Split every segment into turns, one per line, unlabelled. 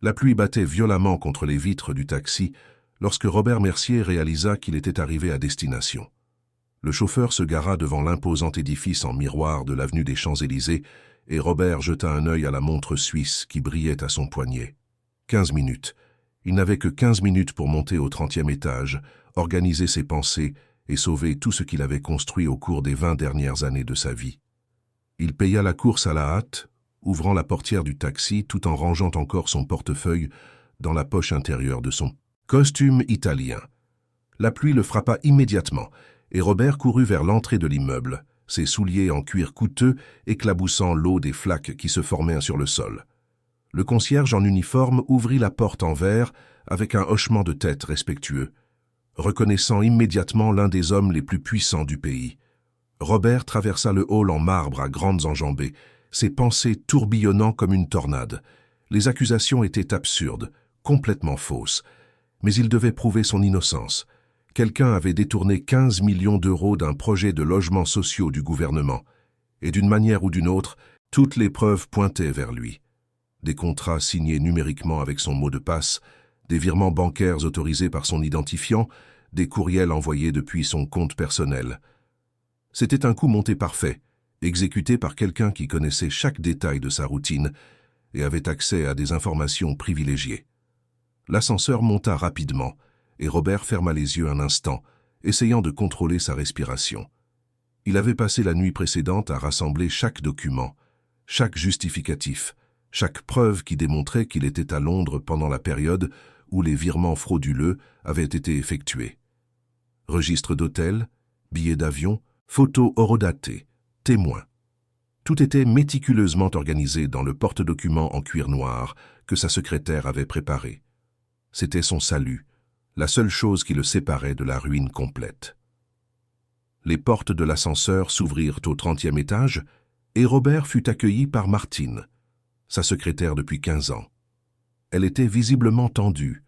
La pluie battait violemment contre les vitres du taxi lorsque Robert Mercier réalisa qu'il était arrivé à destination. Le chauffeur se gara devant l'imposant édifice en miroir de l'avenue des Champs-Élysées et Robert jeta un œil à la montre suisse qui brillait à son poignet. 15 minutes. Il n'avait que 15 minutes pour monter au 30e étage, organiser ses pensées et sauver tout ce qu'il avait construit au cours des 20 dernières années de sa vie. Il paya la course à la hâte, ouvrant la portière du taxi tout en rangeant encore son portefeuille dans la poche intérieure de son costume italien. La pluie le frappa immédiatement et Robert courut vers l'entrée de l'immeuble, ses souliers en cuir coûteux éclaboussant l'eau des flaques qui se formaient sur le sol. Le concierge en uniforme ouvrit la porte en verre avec un hochement de tête respectueux, reconnaissant immédiatement l'un des hommes les plus puissants du pays. Robert traversa le hall en marbre à grandes enjambées, ses pensées tourbillonnant comme une tornade. Les accusations étaient absurdes, complètement fausses, mais il devait prouver son innocence. Quelqu'un avait détourné 15 millions d'euros d'un projet de logements sociaux du gouvernement, et d'une manière ou d'une autre, toutes les preuves pointaient vers lui. Des contrats signés numériquement avec son mot de passe, des virements bancaires autorisés par son identifiant, des courriels envoyés depuis son compte personnel. C'était un coup monté parfait, exécuté par quelqu'un qui connaissait chaque détail de sa routine et avait accès à des informations privilégiées. L'ascenseur monta rapidement, et Robert ferma les yeux un instant, essayant de contrôler sa respiration. Il avait passé la nuit précédente à rassembler chaque document, chaque justificatif, chaque preuve qui démontrait qu'il était à Londres pendant la période où les virements frauduleux avaient été effectués. Registre d'hôtel, billets d'avion, photos horodatées, témoins. Tout était méticuleusement organisé dans le porte-documents en cuir noir que sa secrétaire avait préparé. C'était son salut, la seule chose qui le séparait de la ruine complète. Les portes de l'ascenseur s'ouvrirent au 30e étage et Robert fut accueilli par Martine, sa secrétaire depuis 15 ans. Elle était visiblement tendue,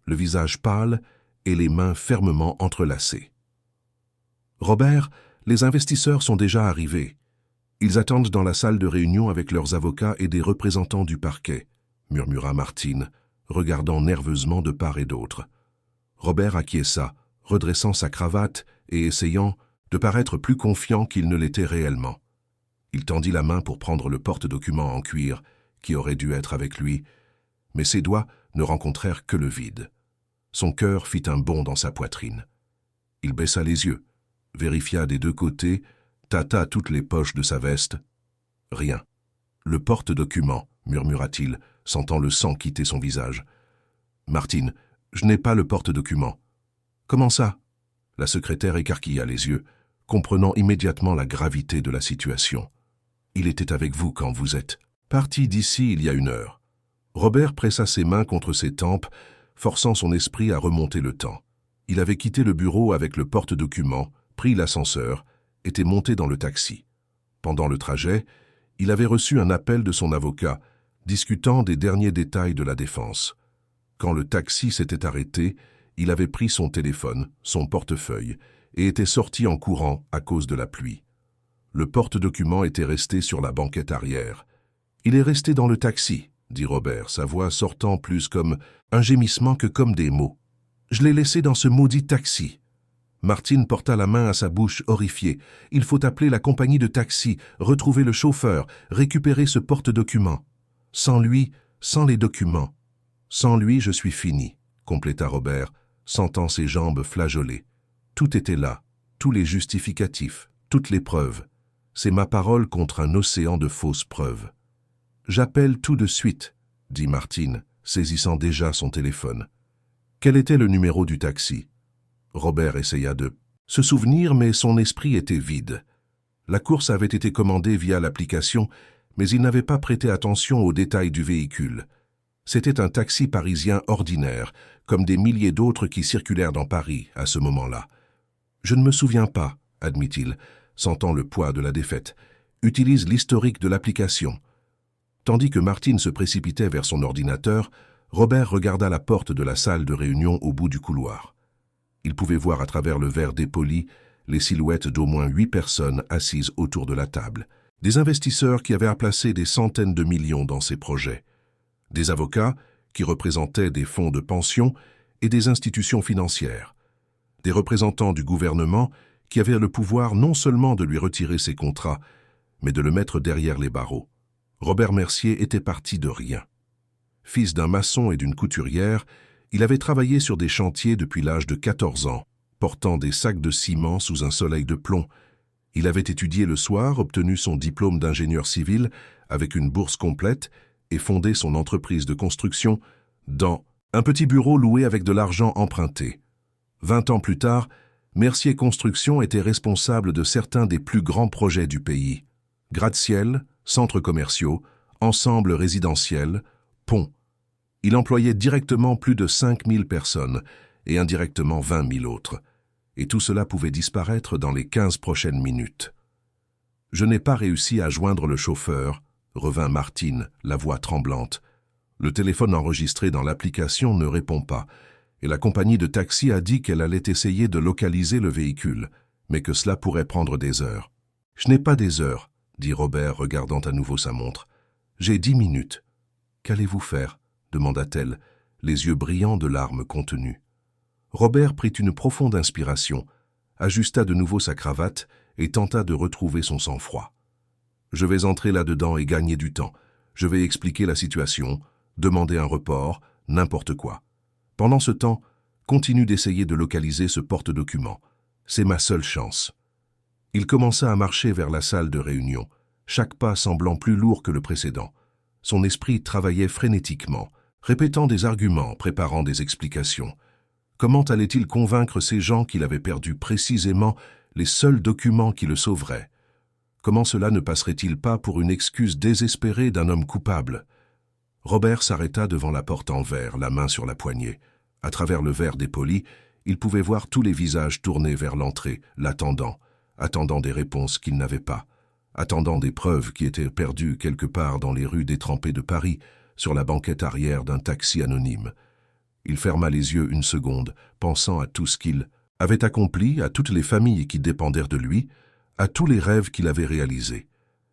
le visage pâle et les mains fermement entrelacées. « Robert, les investisseurs sont déjà arrivés. Ils attendent dans la salle de réunion avec leurs avocats et des représentants du parquet, » murmura Martine, regardant nerveusement de part et d'autre. Robert acquiesça, redressant sa cravate et essayant de paraître plus confiant qu'il ne l'était réellement. Il tendit la main pour prendre le porte-documents en cuir qui aurait dû être avec lui, mais ses doigts ne rencontrèrent que le vide. Son cœur fit un bond dans sa poitrine. Il baissa les yeux, vérifia des deux côtés, tâta toutes les poches de sa veste. Rien. « Le porte-documents, » murmura-t-il, sentant le sang quitter son visage. « Martine, je n'ai pas le porte-documents. »« Comment ça ?» La secrétaire écarquilla les yeux, comprenant immédiatement la gravité de la situation. « Il était avec vous quand vous êtes parti d'ici il y a 1 heure. » Robert pressa ses mains contre ses tempes, forçant son esprit à remonter le temps. Il avait quitté le bureau avec le porte-documents, pris l'ascenseur, était monté dans le taxi. Pendant le trajet, il avait reçu un appel de son avocat, discutant des derniers détails de la défense. Quand le taxi s'était arrêté, il avait pris son téléphone, son portefeuille, et était sorti en courant à cause de la pluie. Le porte-documents était resté sur la banquette arrière. « Il est resté dans le taxi, » dit Robert, sa voix sortant plus comme un gémissement que comme des mots. « Je l'ai laissé dans ce maudit taxi. » Martine porta la main à sa bouche horrifiée. « Il faut appeler la compagnie de taxi, retrouver le chauffeur, récupérer ce porte-documents. Sans lui, sans les documents. Sans lui, je suis fini, » compléta Robert, sentant ses jambes flageoler. Tout était là, tous les justificatifs, toutes les preuves. C'est ma parole contre un océan de fausses preuves. « J'appelle tout de suite, » dit Martine, saisissant déjà son téléphone. Quel était le numéro du taxi? Robert essaya de se souvenir, mais son esprit était vide. La course avait été commandée via l'application, mais il n'avait pas prêté attention aux détails du véhicule. C'était un taxi parisien ordinaire, comme des milliers d'autres qui circulèrent dans Paris à ce moment-là. « Je ne me souviens pas, » admit-il, sentant le poids de la défaite. « Utilise l'historique de l'application. » Tandis que Martine se précipitait vers son ordinateur, Robert regarda la porte de la salle de réunion au bout du couloir. Il pouvait voir à travers le verre dépoli les silhouettes d'au moins 8 personnes assises autour de la table. Des investisseurs qui avaient placé des centaines de millions dans ces projets. Des avocats qui représentaient des fonds de pension et des institutions financières. Des représentants du gouvernement qui avaient le pouvoir non seulement de lui retirer ses contrats, mais de le mettre derrière les barreaux. Robert Mercier était parti de rien. Fils d'un maçon et d'une couturière, il avait travaillé sur des chantiers depuis l'âge de 14 ans, portant des sacs de ciment sous un soleil de plomb. Il avait étudié le soir, obtenu son diplôme d'ingénieur civil avec une bourse complète et fondé son entreprise de construction dans un petit bureau loué avec de l'argent emprunté. 20 ans plus tard, Mercier Construction était responsable de certains des plus grands projets du pays. Gratte-ciel, centres commerciaux, ensembles résidentiels, ponts. Il employait directement plus de 5000 personnes et indirectement 20 000 autres. Et tout cela pouvait disparaître dans les 15 prochaines minutes. « Je n'ai pas réussi à joindre le chauffeur », revint Martine, la voix tremblante. Le téléphone enregistré dans l'application ne répond pas, et la compagnie de taxi a dit qu'elle allait essayer de localiser le véhicule, mais que cela pourrait prendre des heures. « Je n'ai pas des heures », dit Robert, regardant à nouveau sa montre. « J'ai 10 minutes. »« Qu'allez-vous faire ?» demanda-t-elle, les yeux brillants de larmes contenues. Robert prit une profonde inspiration, ajusta de nouveau sa cravate et tenta de retrouver son sang-froid. « Je vais entrer là-dedans et gagner du temps. Je vais expliquer la situation, demander un report, n'importe quoi. Pendant ce temps, continue d'essayer de localiser ce porte-document. C'est ma seule chance. » Il commença à marcher vers la salle de réunion, chaque pas semblant plus lourd que le précédent. Son esprit travaillait frénétiquement, répétant des arguments, préparant des explications. Comment allait-il convaincre ces gens qu'il avait perdu précisément les seuls documents qui le sauveraient? Comment cela ne passerait-il pas pour une excuse désespérée d'un homme coupable? Robert s'arrêta devant la porte en verre, la main sur la poignée. À travers le verre dépoli, il pouvait voir tous les visages tournés vers l'entrée, l'attendant, attendant des réponses qu'il n'avait pas, attendant des preuves qui étaient perdues quelque part dans les rues détrempées de Paris, sur la banquette arrière d'un taxi anonyme. Il ferma les yeux une seconde, pensant à tout ce qu'il avait accompli, à toutes les familles qui dépendèrent de lui, à tous les rêves qu'il avait réalisés.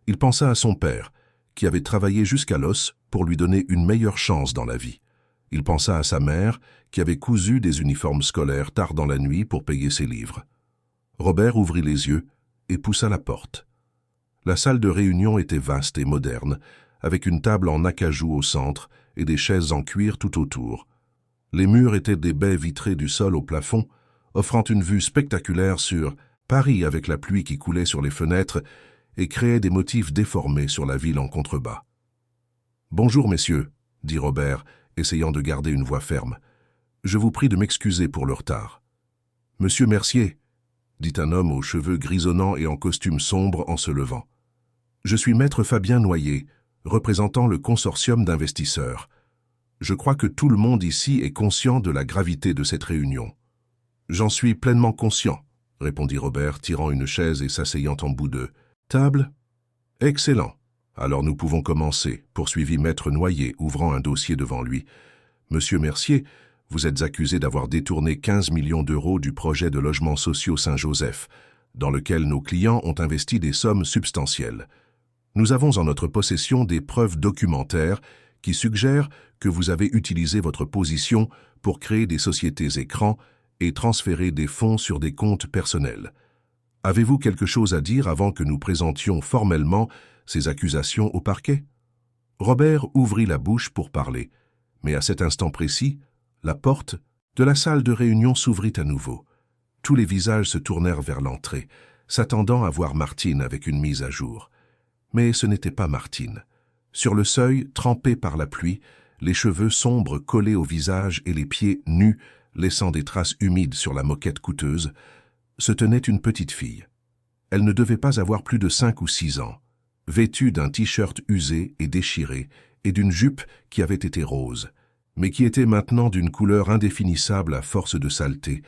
Il pensa à son père, qui avait travaillé jusqu'à l'os pour lui donner une meilleure chance dans la vie. Il pensa à sa mère, qui avait cousu des uniformes scolaires tard dans la nuit pour payer ses livres. Robert ouvrit les yeux et poussa la porte. La salle de réunion était vaste et moderne, avec une table en acajou au centre et des chaises en cuir tout autour. Les murs étaient des baies vitrées du sol au plafond, offrant une vue spectaculaire sur Paris avec la pluie qui coulait sur les fenêtres et créait des motifs déformés sur la ville en contrebas. « Bonjour, messieurs, » dit Robert, essayant de garder une voix ferme. « Je vous prie de m'excuser pour le retard. »« Monsieur Mercier, » dit un homme aux cheveux grisonnants et en costume sombre en se levant. « Je suis maître Fabien Noyer, représentant le consortium d'investisseurs. Je crois que tout le monde ici est conscient de la gravité de cette réunion. »« J'en suis pleinement conscient, » répondit Robert, tirant une chaise et s'asseyant en bout de table. « Excellent. Alors nous pouvons commencer, » poursuivit maître Noyer, ouvrant un dossier devant lui. « Monsieur Mercier, vous êtes accusé d'avoir détourné 15 millions d'euros du projet de logements sociaux Saint-Joseph, dans lequel nos clients ont investi des sommes substantielles. Nous avons en notre possession des preuves documentaires qui suggèrent que vous avez utilisé votre position pour créer des sociétés écrans et transférer des fonds sur des comptes personnels. Avez-vous quelque chose à dire avant que nous présentions formellement ces accusations au parquet ?» Robert ouvrit la bouche pour parler, mais à cet instant précis, la porte de la salle de réunion s'ouvrit à nouveau. Tous les visages se tournèrent vers l'entrée, s'attendant à voir Martine avec une mise à jour. Mais ce n'était pas Martine. Sur le seuil, trempé par la pluie, les cheveux sombres collés au visage et les pieds nus, laissant des traces humides sur la moquette coûteuse, se tenait une petite fille. Elle ne devait pas avoir plus de 5 ou 6 ans, vêtue d'un t-shirt usé et déchiré et d'une jupe qui avait été rose, mais qui était maintenant d'une couleur indéfinissable à force de saleté.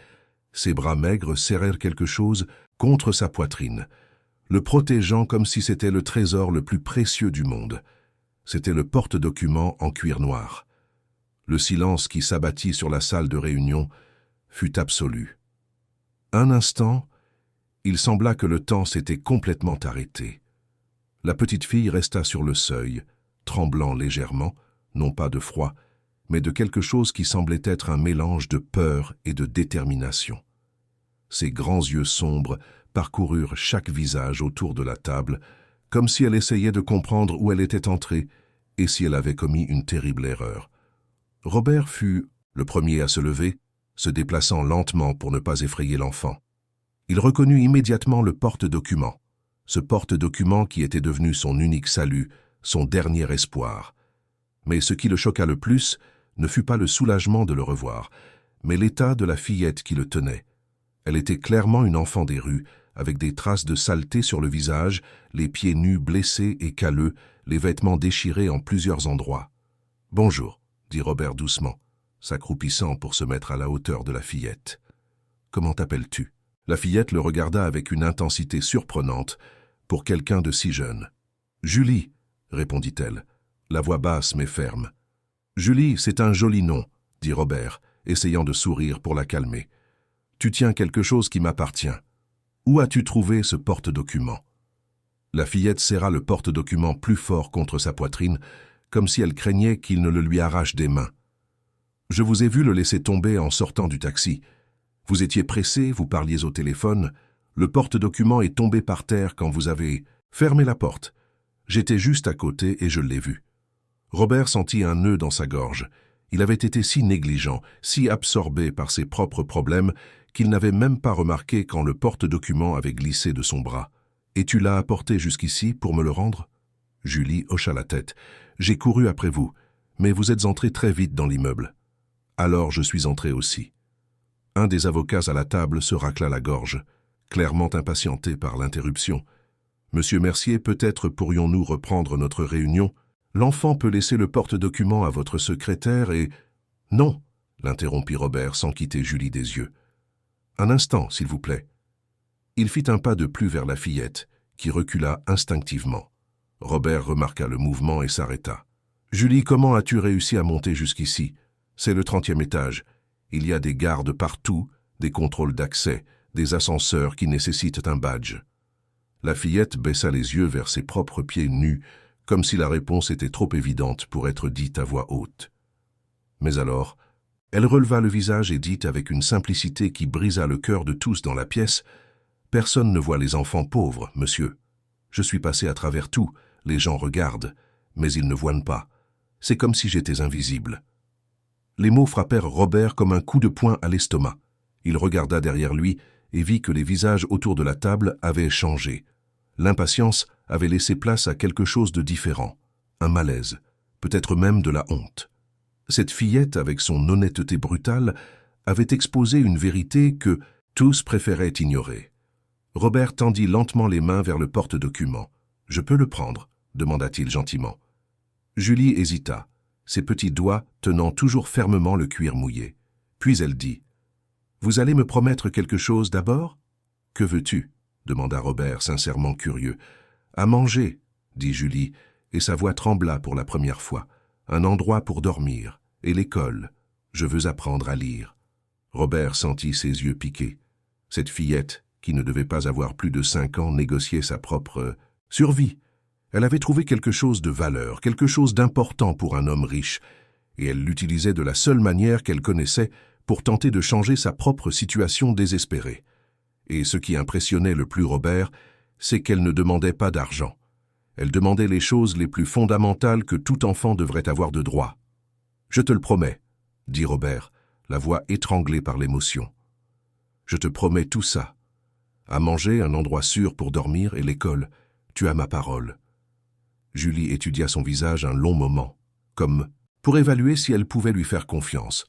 Ses bras maigres serrèrent quelque chose contre sa poitrine, le protégeant comme si c'était le trésor le plus précieux du monde. C'était le porte-document en cuir noir. Le silence qui s'abattit sur la salle de réunion fut absolu. Un instant, il sembla que le temps s'était complètement arrêté. La petite fille resta sur le seuil, tremblant légèrement, non pas de froid, mais de quelque chose qui semblait être un mélange de peur et de détermination. Ses grands yeux sombres parcoururent chaque visage autour de la table, comme si elle essayait de comprendre où elle était entrée et si elle avait commis une terrible erreur. Robert fut le premier à se lever, se déplaçant lentement pour ne pas effrayer l'enfant. Il reconnut immédiatement le porte-document, ce porte-document qui était devenu son unique salut, son dernier espoir. Mais ce qui le choqua le plus ne fut pas le soulagement de le revoir, mais l'état de la fillette qui le tenait. Elle était clairement une enfant des rues, avec des traces de saleté sur le visage, les pieds nus blessés et calleux, les vêtements déchirés en plusieurs endroits. « Bonjour », dit Robert doucement, s'accroupissant pour se mettre à la hauteur de la fillette. « Comment t'appelles-tu » La fillette le regarda avec une intensité surprenante pour quelqu'un de si jeune. « Julie », répondit-elle, la voix basse mais ferme. « Julie, c'est un joli nom », dit Robert, essayant de sourire pour la calmer. « Tu tiens quelque chose qui m'appartient. Où as-tu trouvé ce porte-document » La fillette serra le porte-document plus fort contre sa poitrine, comme si elle craignait qu'il ne le lui arrache des mains. « Je vous ai vu le laisser tomber en sortant du taxi. Vous étiez pressé, vous parliez au téléphone. Le porte-document est tombé par terre quand vous avez fermé la porte. J'étais juste à côté et je l'ai vu. » Robert sentit un nœud dans sa gorge. Il avait été si négligent, si absorbé par ses propres problèmes, qu'il n'avait même pas remarqué quand le porte-document avait glissé de son bras. « Et tu l'as apporté jusqu'ici pour me le rendre » Julie hocha la tête. « J'ai couru après vous, mais vous êtes entré très vite dans l'immeuble. Alors je suis entré aussi. » Un des avocats à la table se racla la gorge, clairement impatienté par l'interruption. « Monsieur Mercier, peut-être pourrions-nous reprendre notre réunion ? L'enfant peut laisser le porte-document à votre secrétaire et... » « Non, » l'interrompit Robert sans quitter Julie des yeux. « Un instant, s'il vous plaît. » Il fit un pas de plus vers la fillette, qui recula instinctivement. Robert remarqua le mouvement et s'arrêta. « Julie, comment as-tu réussi à monter jusqu'ici ? C'est le 30e étage. Il y a des gardes partout, des contrôles d'accès, des ascenseurs qui nécessitent un badge. » La fillette baissa les yeux vers ses propres pieds nus, comme si la réponse était trop évidente pour être dite à voix haute. Mais alors, elle releva le visage et dit avec une simplicité qui brisa le cœur de tous dans la pièce, « Personne ne voit les enfants pauvres, monsieur. Je suis passé à travers tout, les gens regardent, mais ils ne voient pas. C'est comme si j'étais invisible. » Les mots frappèrent Robert comme un coup de poing à l'estomac. Il regarda derrière lui et vit que les visages autour de la table avaient changé. L'impatience avait laissé place à quelque chose de différent, un malaise, peut-être même de la honte. Cette fillette, avec son honnêteté brutale, avait exposé une vérité que tous préféraient ignorer. Robert tendit lentement les mains vers le porte-document. « Je peux le prendre ?» demanda-t-il gentiment. Julie hésita, ses petits doigts tenant toujours fermement le cuir mouillé. Puis elle dit « Vous allez me promettre quelque chose d'abord ?»« Que veux-tu » demanda Robert, sincèrement curieux. « À manger, » dit Julie, et sa voix trembla pour la première fois. « Un endroit pour dormir, et l'école. Je veux apprendre à lire. » Robert sentit ses yeux piquer. Cette fillette, qui ne devait pas avoir plus de 5 ans, négociait sa propre survie. Elle avait trouvé quelque chose de valeur, quelque chose d'important pour un homme riche, et elle l'utilisait de la seule manière qu'elle connaissait pour tenter de changer sa propre situation désespérée. Et ce qui impressionnait le plus Robert, c'est qu'elle ne demandait pas d'argent. Elle demandait les choses les plus fondamentales que tout enfant devrait avoir de droit. « Je te le promets, » dit Robert, la voix étranglée par l'émotion. « Je te promets tout ça. À manger, un endroit sûr pour dormir et l'école. Tu as ma parole. » Julie étudia son visage un long moment, comme pour évaluer si elle pouvait lui faire confiance.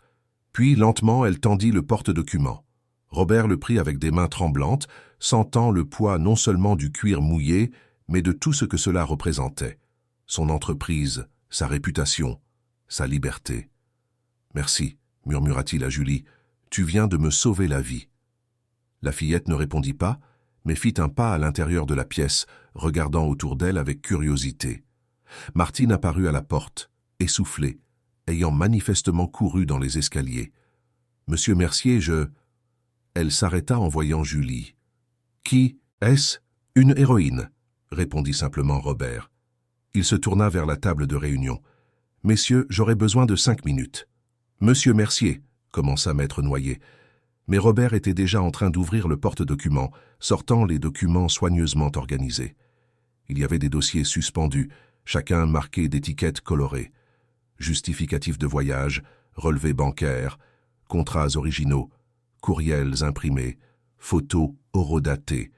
Puis, lentement, elle tendit le porte-document. Robert le prit avec des mains tremblantes, sentant le poids non seulement du cuir mouillé, mais de tout ce que cela représentait. Son entreprise, sa réputation, sa liberté. « Merci, » murmura-t-il à Julie, « tu viens de me sauver la vie. » La fillette ne répondit pas, mais fit un pas à l'intérieur de la pièce, regardant autour d'elle avec curiosité. Martine apparut à la porte, essoufflée, ayant manifestement couru dans les escaliers. « Monsieur Mercier, je... » Elle s'arrêta en voyant Julie. « Qui est-ce ? Une héroïne » répondit simplement Robert. Il se tourna vers la table de réunion. « Messieurs, j'aurai besoin de 5 minutes. » Monsieur Mercier, commença Maître Noyer. Mais Robert était déjà en train d'ouvrir le porte-documents, sortant les documents soigneusement organisés. Il y avait des dossiers suspendus, chacun marqué d'étiquettes colorées. Justificatifs de voyage, relevés bancaires, contrats originaux, courriels imprimés, photos horodatées.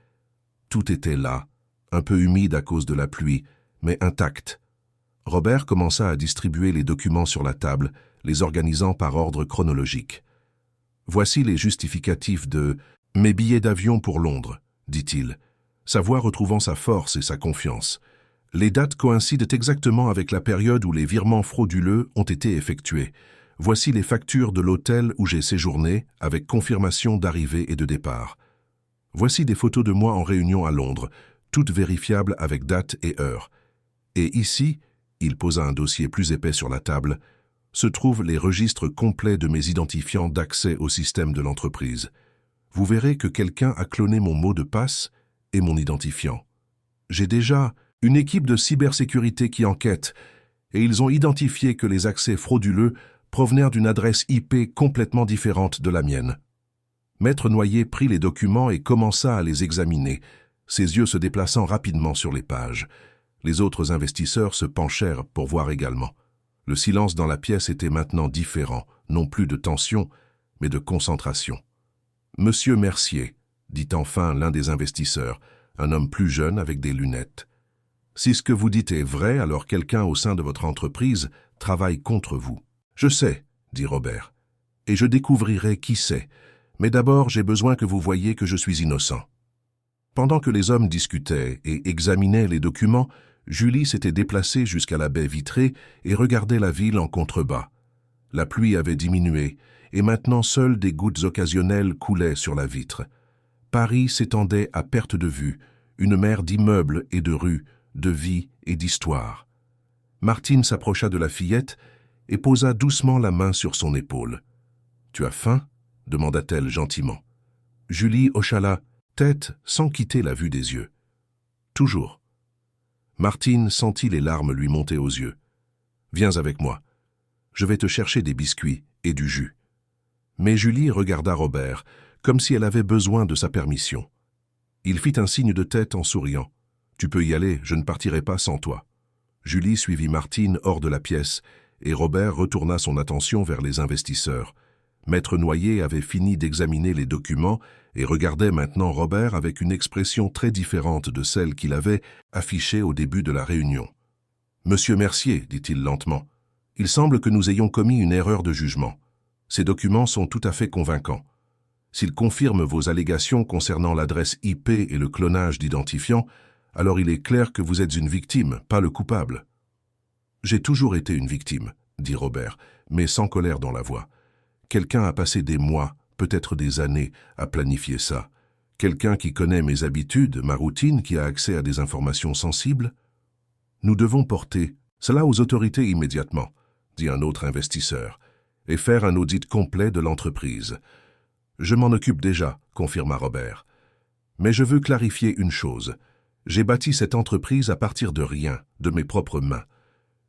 Tout était là, un peu humide à cause de la pluie, mais intact. Robert commença à distribuer les documents sur la table, les organisant par ordre chronologique. « Voici les justificatifs de « mes billets d'avion pour Londres », dit-il, sa voix retrouvant sa force et sa confiance. Les dates coïncident exactement avec la période où les virements frauduleux ont été effectués. Voici les factures de l'hôtel où j'ai séjourné, avec confirmation d'arrivée et de départ. Voici des photos de moi en réunion à Londres, toutes vérifiables avec date et heure. Et ici, il posa un dossier plus épais sur la table, se trouvent les registres complets de mes identifiants d'accès au système de l'entreprise. Vous verrez que quelqu'un a cloné mon mot de passe et mon identifiant. J'ai déjà une équipe de cybersécurité qui enquête, et ils ont identifié que les accès frauduleux provenaient d'une adresse IP complètement différente de la mienne. Maître Noyer prit les documents et commença à les examiner, ses yeux se déplaçant rapidement sur les pages. Les autres investisseurs se penchèrent pour voir également. Le silence dans la pièce était maintenant différent, non plus de tension, mais de concentration. « Monsieur Mercier », dit enfin l'un des investisseurs, un homme plus jeune avec des lunettes. « Si ce que vous dites est vrai, alors quelqu'un au sein de votre entreprise travaille contre vous. »« Je sais, » dit Robert, « et je découvrirai qui c'est, mais d'abord j'ai besoin que vous voyiez que je suis innocent. » Pendant que les hommes discutaient et examinaient les documents, Julie s'était déplacée jusqu'à la baie vitrée et regardait la ville en contrebas. La pluie avait diminué, et maintenant seules des gouttes occasionnelles coulaient sur la vitre. Paris s'étendait à perte de vue, une mer d'immeubles et de rues, de vie et d'histoire. Martine s'approcha de la fillette et posa doucement la main sur son épaule. « Tu as faim ?» demanda-t-elle gentiment. Julie hocha la tête sans quitter la vue des yeux. « Toujours. » Martine sentit les larmes lui monter aux yeux. « Viens avec moi. Je vais te chercher des biscuits et du jus. » Mais Julie regarda Robert, comme si elle avait besoin de sa permission. Il fit un signe de tête en souriant. « Tu peux y aller, je ne partirai pas sans toi. » Julie suivit Martine hors de la pièce, et Robert retourna son attention vers les investisseurs. Maître Noyer avait fini d'examiner les documents et regardait maintenant Robert avec une expression très différente de celle qu'il avait affichée au début de la réunion. « Monsieur Mercier, dit-il lentement, il semble que nous ayons commis une erreur de jugement. Ces documents sont tout à fait convaincants. S'ils confirment vos allégations concernant l'adresse IP et le clonage d'identifiants, alors il est clair que vous êtes une victime, pas le coupable. »« J'ai toujours été une victime, » dit Robert, mais sans colère dans la voix. « Quelqu'un a passé des mois, peut-être des années, à planifier ça. Quelqu'un qui connaît mes habitudes, ma routine, qui a accès à des informations sensibles. Nous devons porter cela aux autorités immédiatement, » dit un autre investisseur, « et faire un audit complet de l'entreprise. »« Je m'en occupe déjà, » confirma Robert. « Mais je veux clarifier une chose. J'ai bâti cette entreprise à partir de rien, de mes propres mains.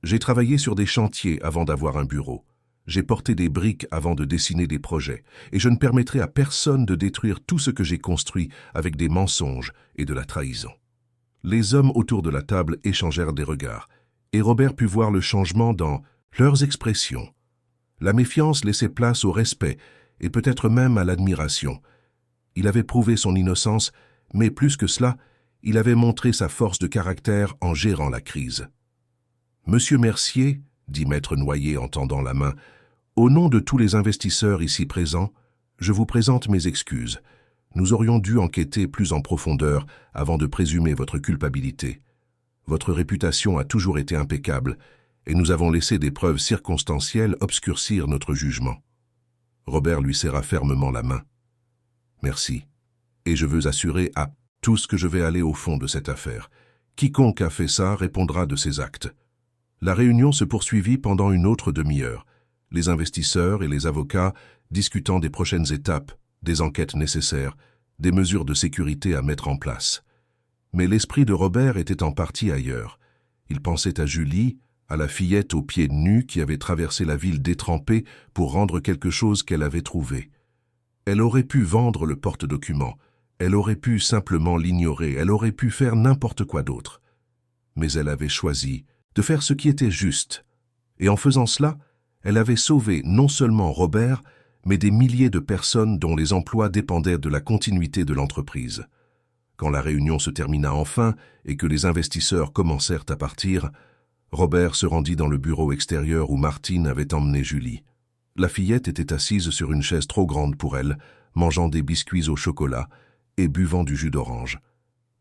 J'ai travaillé sur des chantiers avant d'avoir un bureau. J'ai porté des briques avant de dessiner des projets, et je ne permettrai à personne de détruire tout ce que j'ai construit avec des mensonges et de la trahison. » Les hommes autour de la table échangèrent des regards, et Robert put voir le changement dans leurs expressions. La méfiance laissait place au respect, et peut-être même à l'admiration. Il avait prouvé son innocence, mais plus que cela, il avait montré sa force de caractère en gérant la crise. « Monsieur Mercier, » dit Maître Noyer en tendant la main, « au nom de tous les investisseurs ici présents, je vous présente mes excuses. Nous aurions dû enquêter plus en profondeur avant de présumer votre culpabilité. Votre réputation a toujours été impeccable, et nous avons laissé des preuves circonstancielles obscurcir notre jugement. » Robert lui serra fermement la main. « Merci, et je veux assurer à tous que je vais aller au fond de cette affaire. Quiconque a fait ça répondra de ses actes. » La réunion se poursuivit pendant une autre demi-heure, les investisseurs et les avocats discutant des prochaines étapes, des enquêtes nécessaires, des mesures de sécurité à mettre en place. Mais l'esprit de Robert était en partie ailleurs. Il pensait à Julie, à la fillette aux pieds nus qui avait traversé la ville détrempée pour rendre quelque chose qu'elle avait trouvé. Elle aurait pu vendre le porte-document, elle aurait pu simplement l'ignorer, elle aurait pu faire n'importe quoi d'autre. Mais elle avait choisi de faire ce qui était juste. Et en faisant cela, elle avait sauvé non seulement Robert, mais des milliers de personnes dont les emplois dépendaient de la continuité de l'entreprise. Quand la réunion se termina enfin et que les investisseurs commencèrent à partir, Robert se rendit dans le bureau extérieur où Martine avait emmené Julie. La fillette était assise sur une chaise trop grande pour elle, mangeant des biscuits au chocolat et buvant du jus d'orange.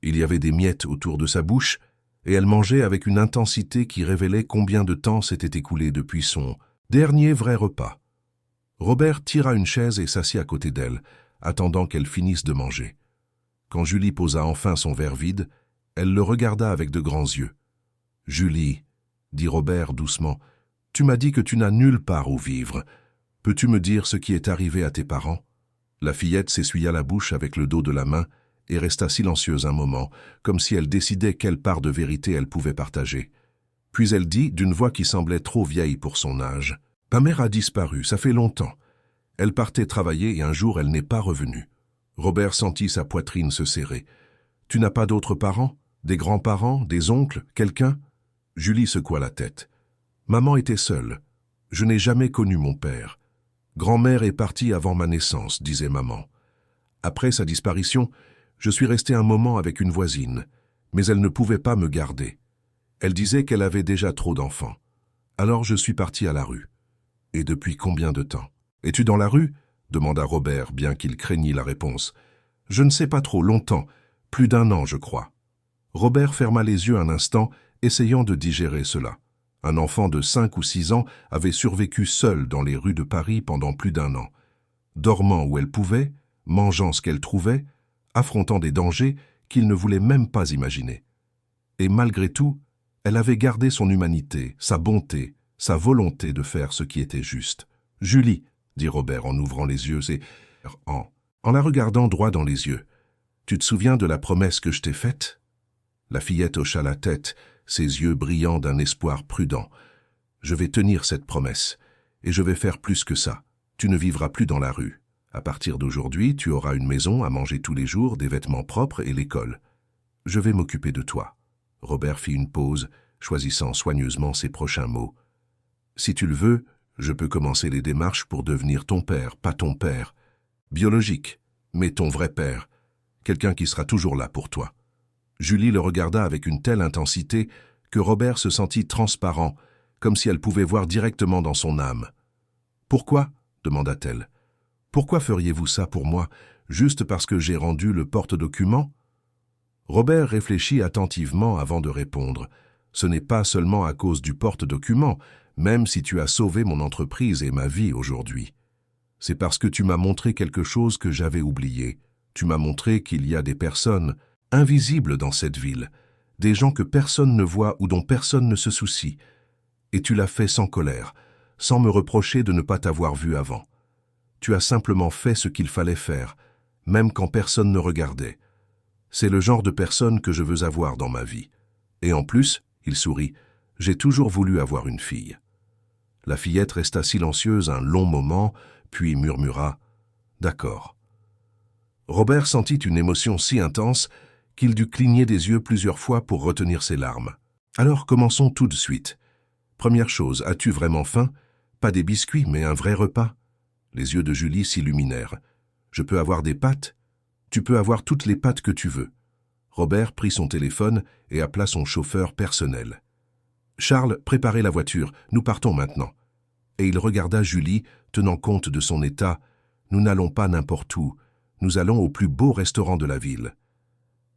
Il y avait des miettes autour de sa bouche et elle mangeait avec une intensité qui révélait combien de temps s'était écoulé depuis son dernier vrai repas. Robert tira une chaise et s'assit à côté d'elle, attendant qu'elle finisse de manger. Quand Julie posa enfin son verre vide, elle le regarda avec de grands yeux. « Julie, » dit Robert doucement, « tu m'as dit que tu n'as nulle part où vivre. Peux-tu me dire ce qui est arrivé à tes parents ?» La fillette s'essuya la bouche avec le dos de la main et resta silencieuse un moment, comme si elle décidait quelle part de vérité elle pouvait partager. Puis elle dit, d'une voix qui semblait trop vieille pour son âge, « Ma mère a disparu, ça fait longtemps. Elle partait travailler et un jour elle n'est pas revenue. » Robert sentit sa poitrine se serrer. « Tu n'as pas d'autres parents? Des grands-parents? Des oncles? Quelqu'un ?» Julie secoua la tête. « Maman était seule. Je n'ai jamais connu mon père. Grand-mère est partie avant ma naissance, disait maman. Après sa disparition, je suis resté un moment avec une voisine, mais elle ne pouvait pas me garder. Elle disait qu'elle avait déjà trop d'enfants. Alors je suis parti à la rue. Et depuis combien de temps? Es-tu dans la rue? Demanda Robert, bien qu'il craignît la réponse. Je ne sais pas trop, longtemps, plus d'1 an, je crois. Robert ferma les yeux un instant, essayant de digérer cela. Un enfant de 5 ou 6 ans avait survécu seul dans les rues de Paris pendant plus d'1 an, dormant où elle pouvait, mangeant ce qu'elle trouvait, affrontant des dangers qu'il ne voulait même pas imaginer. Et malgré tout, elle avait gardé son humanité, sa bonté, sa volonté de faire ce qui était juste. « Julie, » dit Robert en ouvrant les yeux et en la regardant droit dans les yeux, « tu te souviens de la promesse que je t'ai faite ?» La fillette hocha la tête, ses yeux brillants d'un espoir prudent. « Je vais tenir cette promesse, et je vais faire plus que ça. Tu ne vivras plus dans la rue. À partir d'aujourd'hui, tu auras une maison à manger tous les jours, des vêtements propres et l'école. Je vais m'occuper de toi. » Robert fit une pause, choisissant soigneusement ses prochains mots. « Si tu le veux, je peux commencer les démarches pour devenir ton père, pas ton père. Biologique, mais ton vrai père. Quelqu'un qui sera toujours là pour toi. » Julie le regarda avec une telle intensité que Robert se sentit transparent, comme si elle pouvait voir directement dans son âme. « Pourquoi ?» demanda-t-elle. « Pourquoi feriez-vous ça pour moi, juste parce que j'ai rendu le porte-document ?» Robert réfléchit attentivement avant de répondre. « Ce n'est pas seulement à cause du porte-document, même si tu as sauvé mon entreprise et ma vie aujourd'hui. C'est parce que tu m'as montré quelque chose que j'avais oublié. Tu m'as montré qu'il y a des personnes invisibles dans cette ville, des gens que personne ne voit ou dont personne ne se soucie. Et tu l'as fait sans colère, sans me reprocher de ne pas t'avoir vu avant. Tu as simplement fait ce qu'il fallait faire, même quand personne ne regardait. C'est le genre de personne que je veux avoir dans ma vie. Et en plus, il sourit, j'ai toujours voulu avoir une fille. » La fillette resta silencieuse un long moment, puis murmura « D'accord. » Robert sentit une émotion si intense qu'il dut cligner des yeux plusieurs fois pour retenir ses larmes. « Alors commençons tout de suite. Première chose, as-tu vraiment faim? Pas des biscuits, mais un vrai repas ?» Les yeux de Julie s'illuminèrent. « Je peux avoir des pâtes? Tu peux avoir toutes les pâtes que tu veux. » Robert prit son téléphone et appela son chauffeur personnel. « Charles, préparez la voiture, nous partons maintenant. » Et il regarda Julie, tenant compte de son état. « Nous n'allons pas n'importe où, nous allons au plus beau restaurant de la ville. »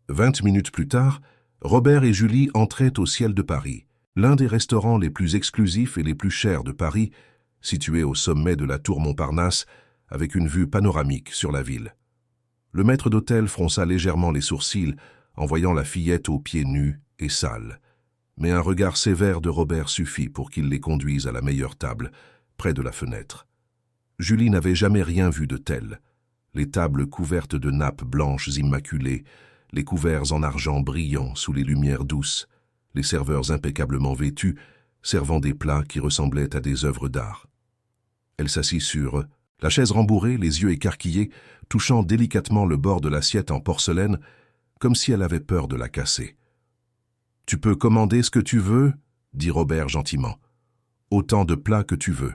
20 minutes plus tard, Robert et Julie entraient au Ciel de Paris, l'un des restaurants les plus exclusifs et les plus chers de Paris, situé au sommet de la tour Montparnasse, avec une vue panoramique sur la ville. Le maître d'hôtel fronça légèrement les sourcils en voyant la fillette aux pieds nus et sales. Mais un regard sévère de Robert suffit pour qu'il les conduise à la meilleure table, près de la fenêtre. Julie n'avait jamais rien vu de tel. Les tables couvertes de nappes blanches immaculées, les couverts en argent brillant sous les lumières douces, les serveurs impeccablement vêtus, servant des plats qui ressemblaient à des œuvres d'art. Elle s'assit sur la chaise rembourrée, les yeux écarquillés, touchant délicatement le bord de l'assiette en porcelaine, comme si elle avait peur de la casser. « Tu peux commander ce que tu veux ?» dit Robert gentiment. « Autant de plats que tu veux. »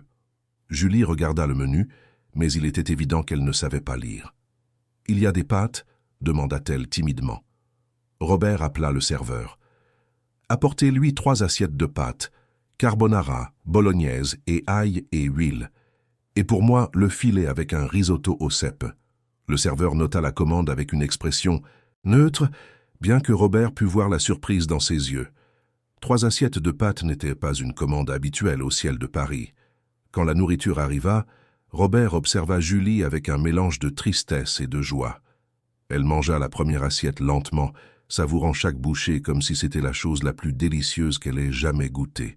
Julie regarda le menu, mais il était évident qu'elle ne savait pas lire. « Il y a des pâtes ?» demanda-t-elle timidement. Robert appela le serveur. « Apportez-lui 3 assiettes de pâtes, carbonara, bolognaise et ail et huile. Et pour moi, le filet avec un risotto aux cèpes. » Le serveur nota la commande avec une expression neutre, bien que Robert pût voir la surprise dans ses yeux. 3 assiettes de pâtes n'étaient pas une commande habituelle au ciel de Paris. Quand la nourriture arriva, Robert observa Julie avec un mélange de tristesse et de joie. Elle mangea la première assiette lentement, savourant chaque bouchée comme si c'était la chose la plus délicieuse qu'elle ait jamais goûtée.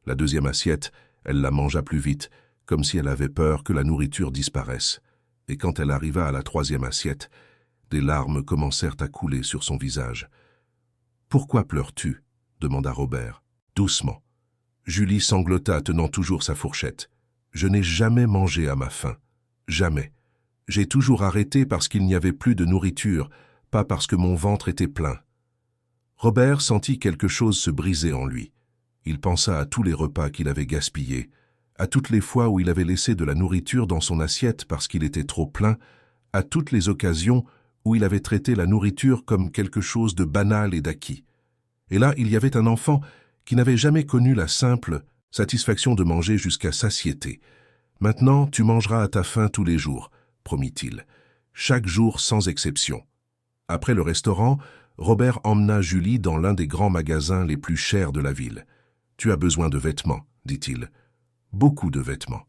La deuxième assiette, elle la mangea plus vite, comme si elle avait peur que la nourriture disparaisse. Et quand elle arriva à la 3e assiette, des larmes commencèrent à couler sur son visage. « Pourquoi pleures-tu » demanda Robert, doucement. Julie sanglota, tenant toujours sa fourchette. « Je n'ai jamais mangé à ma faim. Jamais. J'ai toujours arrêté parce qu'il n'y avait plus de nourriture, pas parce que mon ventre était plein. » Robert sentit quelque chose se briser en lui. Il pensa à tous les repas qu'il avait gaspillés, à toutes les fois où il avait laissé de la nourriture dans son assiette parce qu'il était trop plein, à toutes les occasions où il avait traité la nourriture comme quelque chose de banal et d'acquis. Et là, il y avait un enfant qui n'avait jamais connu la simple satisfaction de manger jusqu'à satiété. « Maintenant, tu mangeras à ta faim tous les jours, » promit-il, chaque jour sans exception. Après le restaurant, Robert emmena Julie dans l'un des grands magasins les plus chers de la ville. « Tu as besoin de vêtements, » dit-il. « Beaucoup de vêtements. »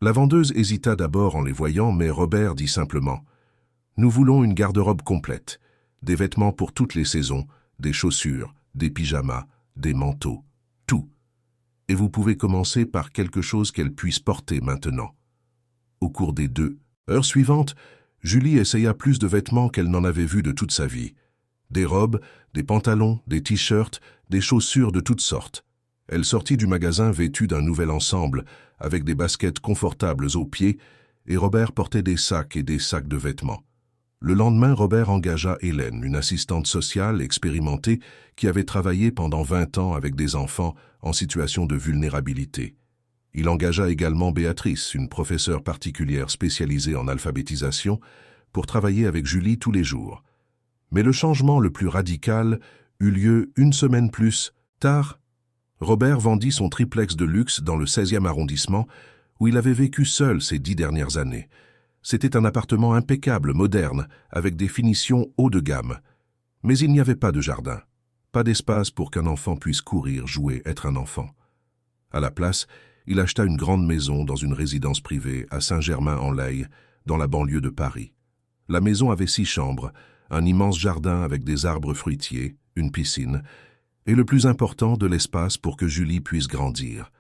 La vendeuse hésita d'abord en les voyant, mais Robert dit simplement « Nous voulons une garde-robe complète, des vêtements pour toutes les saisons, des chaussures, des pyjamas, des manteaux, tout. Et vous pouvez commencer par quelque chose qu'elle puisse porter maintenant. » Au cours des 2 heures suivantes, Julie essaya plus de vêtements qu'elle n'en avait vu de toute sa vie. Des robes, des pantalons, des t-shirts, des chaussures de toutes sortes. Elle sortit du magasin vêtue d'un nouvel ensemble, avec des baskets confortables aux pieds, et Robert portait des sacs et des sacs de vêtements. Le lendemain, Robert engagea Hélène, une assistante sociale expérimentée qui avait travaillé pendant 20 ans avec des enfants en situation de vulnérabilité. Il engagea également Béatrice, une professeure particulière spécialisée en alphabétisation, pour travailler avec Julie tous les jours. Mais le changement le plus radical eut lieu 1 semaine plus tard. Robert vendit son triplex de luxe dans le 16e arrondissement, où il avait vécu seul ces 10 dernières années. C'était un appartement impeccable, moderne, avec des finitions haut de gamme. Mais il n'y avait pas de jardin, pas d'espace pour qu'un enfant puisse courir, jouer, être un enfant. À la place, il acheta une grande maison dans une résidence privée à Saint-Germain-en-Laye, dans la banlieue de Paris. La maison avait 6 chambres, un immense jardin avec des arbres fruitiers, une piscine, et le plus important, de l'espace pour que Julie puisse grandir.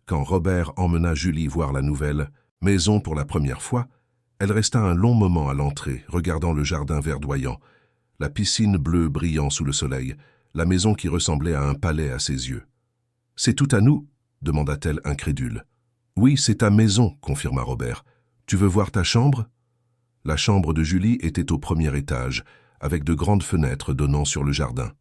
Quand Robert emmena Julie voir la nouvelle maison pour la première fois, elle resta un long moment à l'entrée, regardant le jardin verdoyant, la piscine bleue brillant sous le soleil, la maison qui ressemblait à un palais à ses yeux. « C'est tout à nous ?» demanda-t-elle incrédule. « Oui, c'est ta maison, » confirma Robert. « Tu veux voir ta chambre ?» La chambre de Julie était au 1er étage, avec de grandes fenêtres donnant sur le jardin.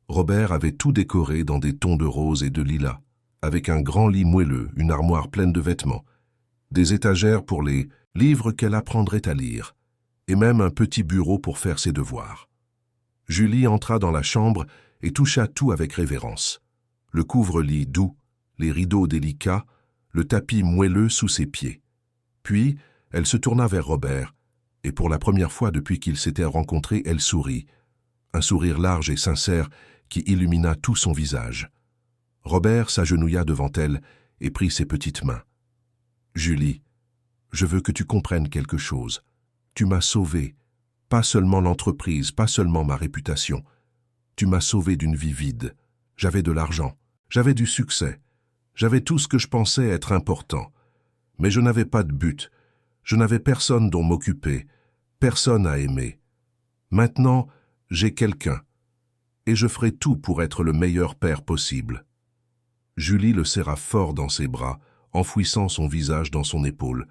Robert avait tout décoré dans des tons de rose et de lilas, avec un grand lit moelleux, une armoire pleine de vêtements, des étagères pour les livres qu'elle apprendrait à lire, et même un petit bureau pour faire ses devoirs. Julie entra dans la chambre et toucha tout avec révérence. Le couvre-lit doux, les rideaux délicats, le tapis moelleux sous ses pieds. Puis, elle se tourna vers Robert, et pour la première fois depuis qu'ils s'étaient rencontrés, elle sourit, un sourire large et sincère qui illumina tout son visage. Robert s'agenouilla devant elle et prit ses petites mains. « Julie, je veux que tu comprennes quelque chose. Tu m'as sauvée, pas seulement l'entreprise, pas seulement ma réputation. Tu m'as sauvée d'une vie vide. J'avais de l'argent, j'avais du succès, j'avais tout ce que je pensais être important. Mais je n'avais pas de but, je n'avais personne dont m'occuper, personne à aimer. Maintenant, j'ai quelqu'un, et je ferai tout pour être le meilleur père possible. » Julie le serra fort dans ses bras, enfouissant son visage dans son épaule,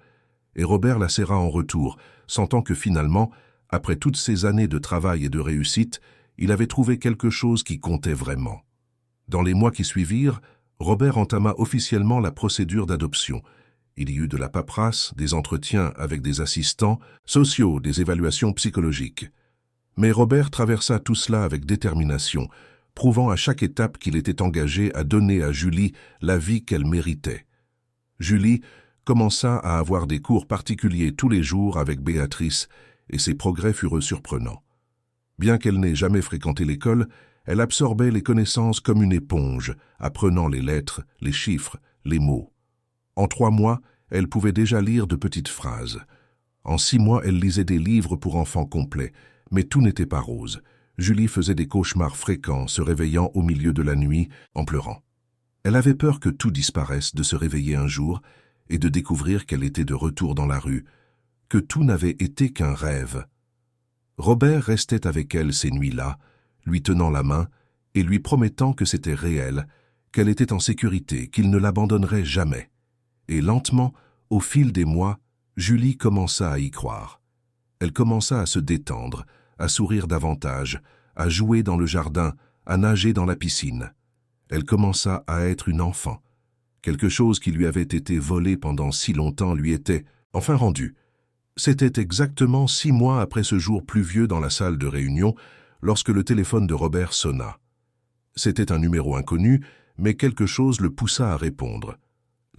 et Robert la serra en retour, sentant que finalement, après toutes ces années de travail et de réussite, il avait trouvé quelque chose qui comptait vraiment. Dans les mois qui suivirent, Robert entama officiellement la procédure d'adoption. Il y eut de la paperasse, des entretiens avec des assistants sociaux, des évaluations psychologiques. Mais Robert traversa tout cela avec détermination, prouvant à chaque étape qu'il était engagé à donner à Julie la vie qu'elle méritait. Julie commença à avoir des cours particuliers tous les jours avec Béatrice, et ses progrès furent surprenants. Bien qu'elle n'ait jamais fréquenté l'école, elle absorbait les connaissances comme une éponge, apprenant les lettres, les chiffres, les mots. En 3 mois, elle pouvait déjà lire de petites phrases. En 6 mois, elle lisait des livres pour enfants complets, mais tout n'était pas rose. Julie faisait des cauchemars fréquents, se réveillant au milieu de la nuit en pleurant. Elle avait peur que tout disparaisse, de se réveiller un jour et de découvrir qu'elle était de retour dans la rue, que tout n'avait été qu'un rêve. Robert restait avec elle ces nuits-là, lui tenant la main et lui promettant que c'était réel, qu'elle était en sécurité, qu'il ne l'abandonnerait jamais. Et lentement, au fil des mois, Julie commença à y croire. Elle commença à se détendre, à sourire davantage, à jouer dans le jardin, à nager dans la piscine. Elle commença à être une enfant. Quelque chose qui lui avait été volé pendant si longtemps lui était enfin rendu. C'était exactement 6 mois après ce jour pluvieux dans la salle de réunion, lorsque le téléphone de Robert sonna. C'était un numéro inconnu, mais quelque chose le poussa à répondre.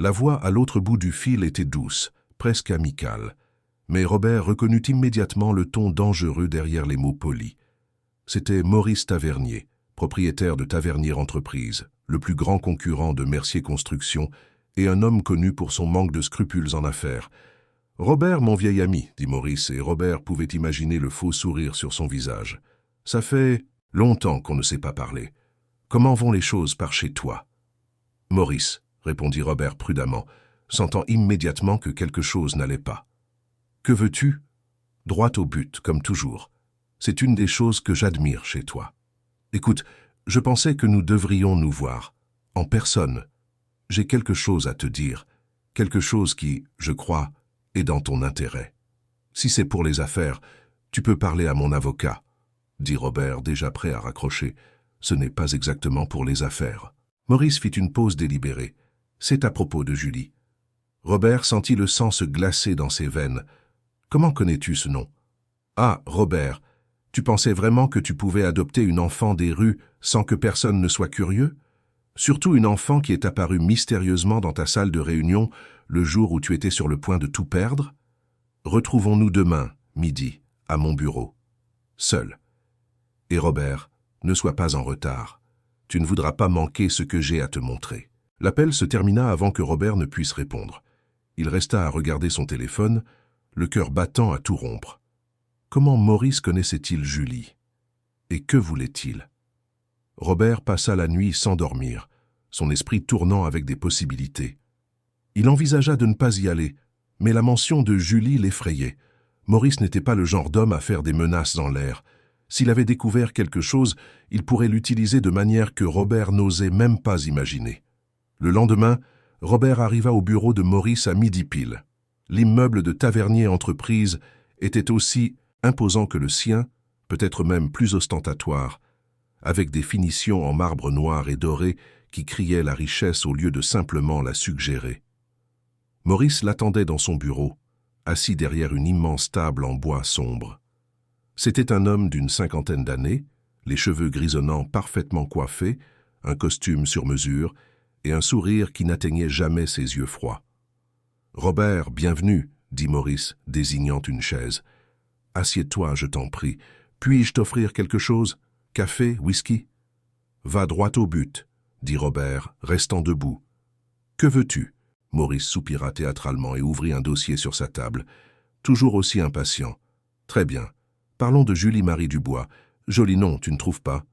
La voix à l'autre bout du fil était douce, presque amicale. Mais Robert reconnut immédiatement le ton dangereux derrière les mots polis. C'était Maurice Tavernier, propriétaire de Tavernier Entreprises, le plus grand concurrent de Mercier Construction, et un homme connu pour son manque de scrupules en affaires. « Robert, mon vieil ami, » dit Maurice, et Robert pouvait imaginer le faux sourire sur son visage. « Ça fait longtemps qu'on ne s'est pas parlé. Comment vont les choses par chez toi ?»« Maurice, » répondit Robert prudemment, sentant immédiatement que quelque chose n'allait pas. « Que veux-tu » ? Droit au but, comme toujours. C'est une des choses que j'admire chez toi. Écoute, je pensais que nous devrions nous voir, en personne. J'ai quelque chose à te dire, quelque chose qui, je crois, est dans ton intérêt. Si c'est pour les affaires, tu peux parler à mon avocat, dit Robert, déjà prêt à raccrocher. Ce n'est pas exactement pour les affaires. Maurice fit une pause délibérée. C'est à propos de Julie. Robert sentit le sang se glacer dans ses veines. Comment connais-tu ce nom? Ah, Robert, tu pensais vraiment que tu pouvais adopter une enfant des rues sans que personne ne soit curieux? Surtout une enfant qui est apparue mystérieusement dans ta salle de réunion le jour où tu étais sur le point de tout perdre? Retrouvons-nous demain, midi, à mon bureau. Seul. Et Robert, ne sois pas en retard. Tu ne voudras pas manquer ce que j'ai à te montrer. L'appel se termina avant que Robert ne puisse répondre. Il resta à regarder son téléphone, le cœur battant à tout rompre. Comment Maurice connaissait-il Julie? Et que voulait-il? Robert passa la nuit sans dormir, son esprit tournant avec des possibilités. Il envisagea de ne pas y aller, mais la mention de Julie l'effrayait. Maurice n'était pas le genre d'homme à faire des menaces en l'air. S'il avait découvert quelque chose, il pourrait l'utiliser de manière que Robert n'osait même pas imaginer. Le lendemain, Robert arriva au bureau de Maurice à midi pile. L'immeuble de Tavernier Entreprises était aussi imposant que le sien, peut-être même plus ostentatoire, avec des finitions en marbre noir et doré qui criaient la richesse au lieu de simplement la suggérer. Maurice l'attendait dans son bureau, assis derrière une immense table en bois sombre. C'était un homme d'une 50aine d'années, les cheveux grisonnants parfaitement coiffés, un costume sur mesure et un sourire qui n'atteignait jamais ses yeux froids. « Robert, bienvenue, » dit Maurice, désignant une chaise. « Assieds-toi, je t'en prie. Puis-je t'offrir quelque chose? Café, whisky ?»« Va droit au but, » dit Robert, restant debout. « Que veux-tu » Maurice soupira théâtralement et ouvrit un dossier sur sa table. Toujours aussi impatient. « Très bien. Parlons de Julie-Marie Dubois. Joli nom, tu ne trouves pas?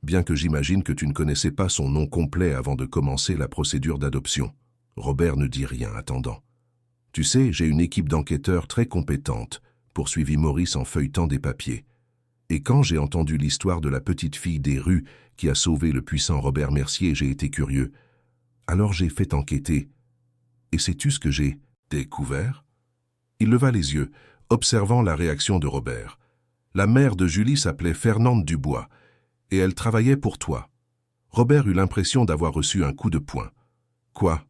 Bien que j'imagine que tu ne connaissais pas son nom complet avant de commencer la procédure d'adoption. » Robert ne dit rien, attendant. « Tu sais, j'ai une équipe d'enquêteurs très compétente, » poursuivit Maurice en feuilletant des papiers. Et quand j'ai entendu l'histoire de la petite fille des rues qui a sauvé le puissant Robert Mercier, j'ai été curieux. Alors j'ai fait enquêter. Et sais-tu ce que j'ai découvert? Il leva les yeux, observant la réaction de Robert. La mère de Julie s'appelait Fernande Dubois, et elle travaillait pour toi. Robert eut l'impression d'avoir reçu un coup de poing. Quoi?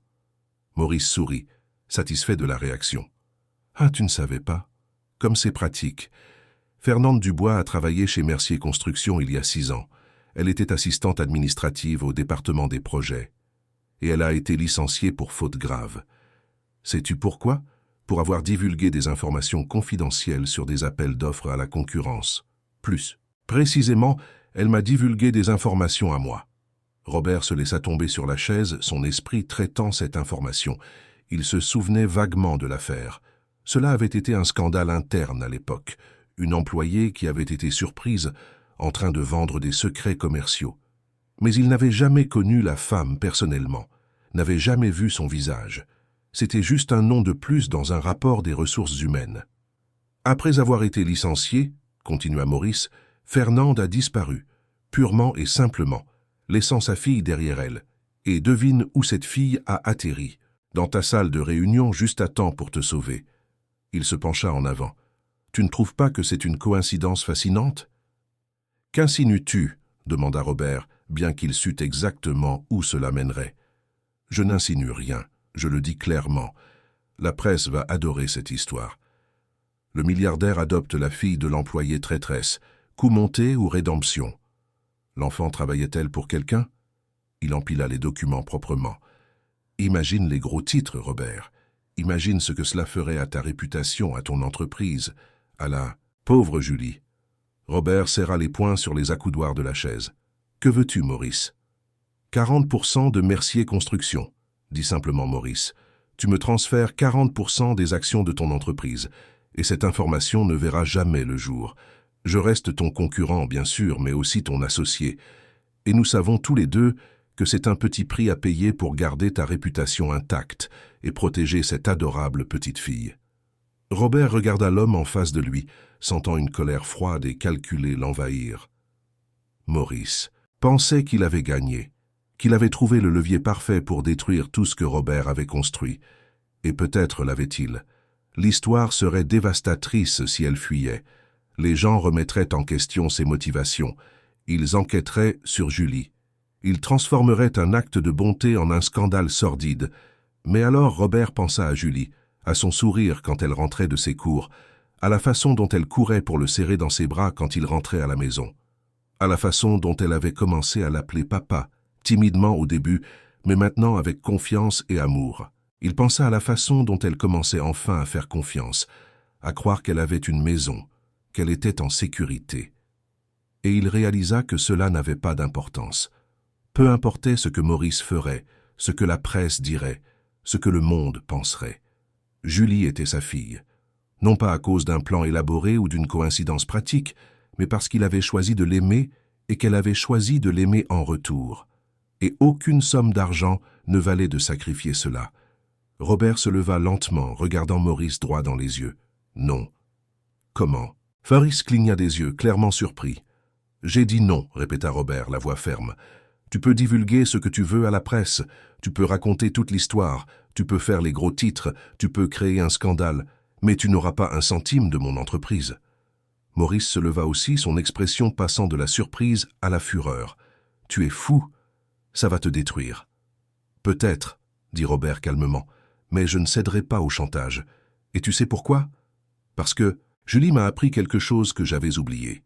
Maurice sourit, satisfait de la réaction. Ah, tu ne savais pas? Comme c'est pratique. Fernande Dubois a travaillé chez Mercier Construction il y a 6 ans. Elle était assistante administrative au département des projets. Et elle a été licenciée pour faute grave. Sais-tu pourquoi? Pour avoir divulgué des informations confidentielles sur des appels d'offres à la concurrence. Plus précisément, elle m'a divulgué des informations à moi. Robert se laissa tomber sur la chaise, son esprit traitant cette information. Il se souvenait vaguement de l'affaire. Cela avait été un scandale interne à l'époque. Une employée qui avait été surprise en train de vendre des secrets commerciaux. Mais il n'avait jamais connu la femme personnellement, n'avait jamais vu son visage. C'était juste un nom de plus dans un rapport des ressources humaines. Après avoir été licenciée, continua Maurice, Fernande a disparu, purement et simplement, laissant sa fille derrière elle. Et devine où cette fille a atterri, dans ta salle de réunion juste à temps pour te sauver. Il se pencha en avant. Tu ne trouves pas que c'est une coïncidence fascinante? Qu'insinues-tu? Demanda Robert, bien qu'il sût exactement où cela mènerait. Je n'insinue rien, je le dis clairement. La presse va adorer cette histoire. Le milliardaire adopte la fille de l'employée traîtresse, coup monté ou rédemption. L'enfant travaillait-elle pour quelqu'un? Il empila les documents proprement. Imagine les gros titres, Robert. Imagine ce que cela ferait à ta réputation, à ton entreprise, à la pauvre Julie. Robert serra les poings sur les accoudoirs de la chaise. Que veux-tu, Maurice? 40% de Mercier Construction, dit simplement Maurice. Tu me transfères 40% des actions de ton entreprise, et cette information ne verra jamais le jour. Je reste ton concurrent, bien sûr, mais aussi ton associé. Et nous savons tous les deux que c'est un petit prix à payer pour garder ta réputation intacte et protéger cette adorable petite fille. Robert regarda l'homme en face de lui, sentant une colère froide et calculée l'envahir. Maurice pensait qu'il avait gagné, qu'il avait trouvé le levier parfait pour détruire tout ce que Robert avait construit. Et peut-être l'avait-il. L'histoire serait dévastatrice si elle fuyait. Les gens remettraient en question ses motivations. Ils enquêteraient sur Julie. Ils transformeraient un acte de bonté en un scandale sordide. Mais alors Robert pensa à Julie, à son sourire quand elle rentrait de ses cours, à la façon dont elle courait pour le serrer dans ses bras quand il rentrait à la maison, à la façon dont elle avait commencé à l'appeler papa, timidement au début, mais maintenant avec confiance et amour. Il pensa à la façon dont elle commençait enfin à faire confiance, à croire qu'elle avait une maison, qu'elle était en sécurité. Et il réalisa que cela n'avait pas d'importance. Peu importait ce que Maurice ferait, ce que la presse dirait, ce que le monde penserait. Julie était sa fille, non pas à cause d'un plan élaboré ou d'une coïncidence pratique, mais parce qu'il avait choisi de l'aimer et qu'elle avait choisi de l'aimer en retour. Et aucune somme d'argent ne valait de sacrifier cela. Robert se leva lentement, regardant Maurice droit dans les yeux. Non. Comment? Maurice cligna des yeux, clairement surpris. J'ai dit non, répéta Robert, la voix ferme. Tu peux divulguer ce que tu veux à la presse, tu peux raconter toute l'histoire, tu peux faire les gros titres, tu peux créer un scandale, mais tu n'auras pas un centime de mon entreprise. Maurice se leva aussi, son expression passant de la surprise à la fureur. Tu es fou, ça va te détruire. Peut-être, dit Robert calmement, mais je ne céderai pas au chantage. Et tu sais pourquoi? Parce que Julie m'a appris quelque chose que j'avais oublié.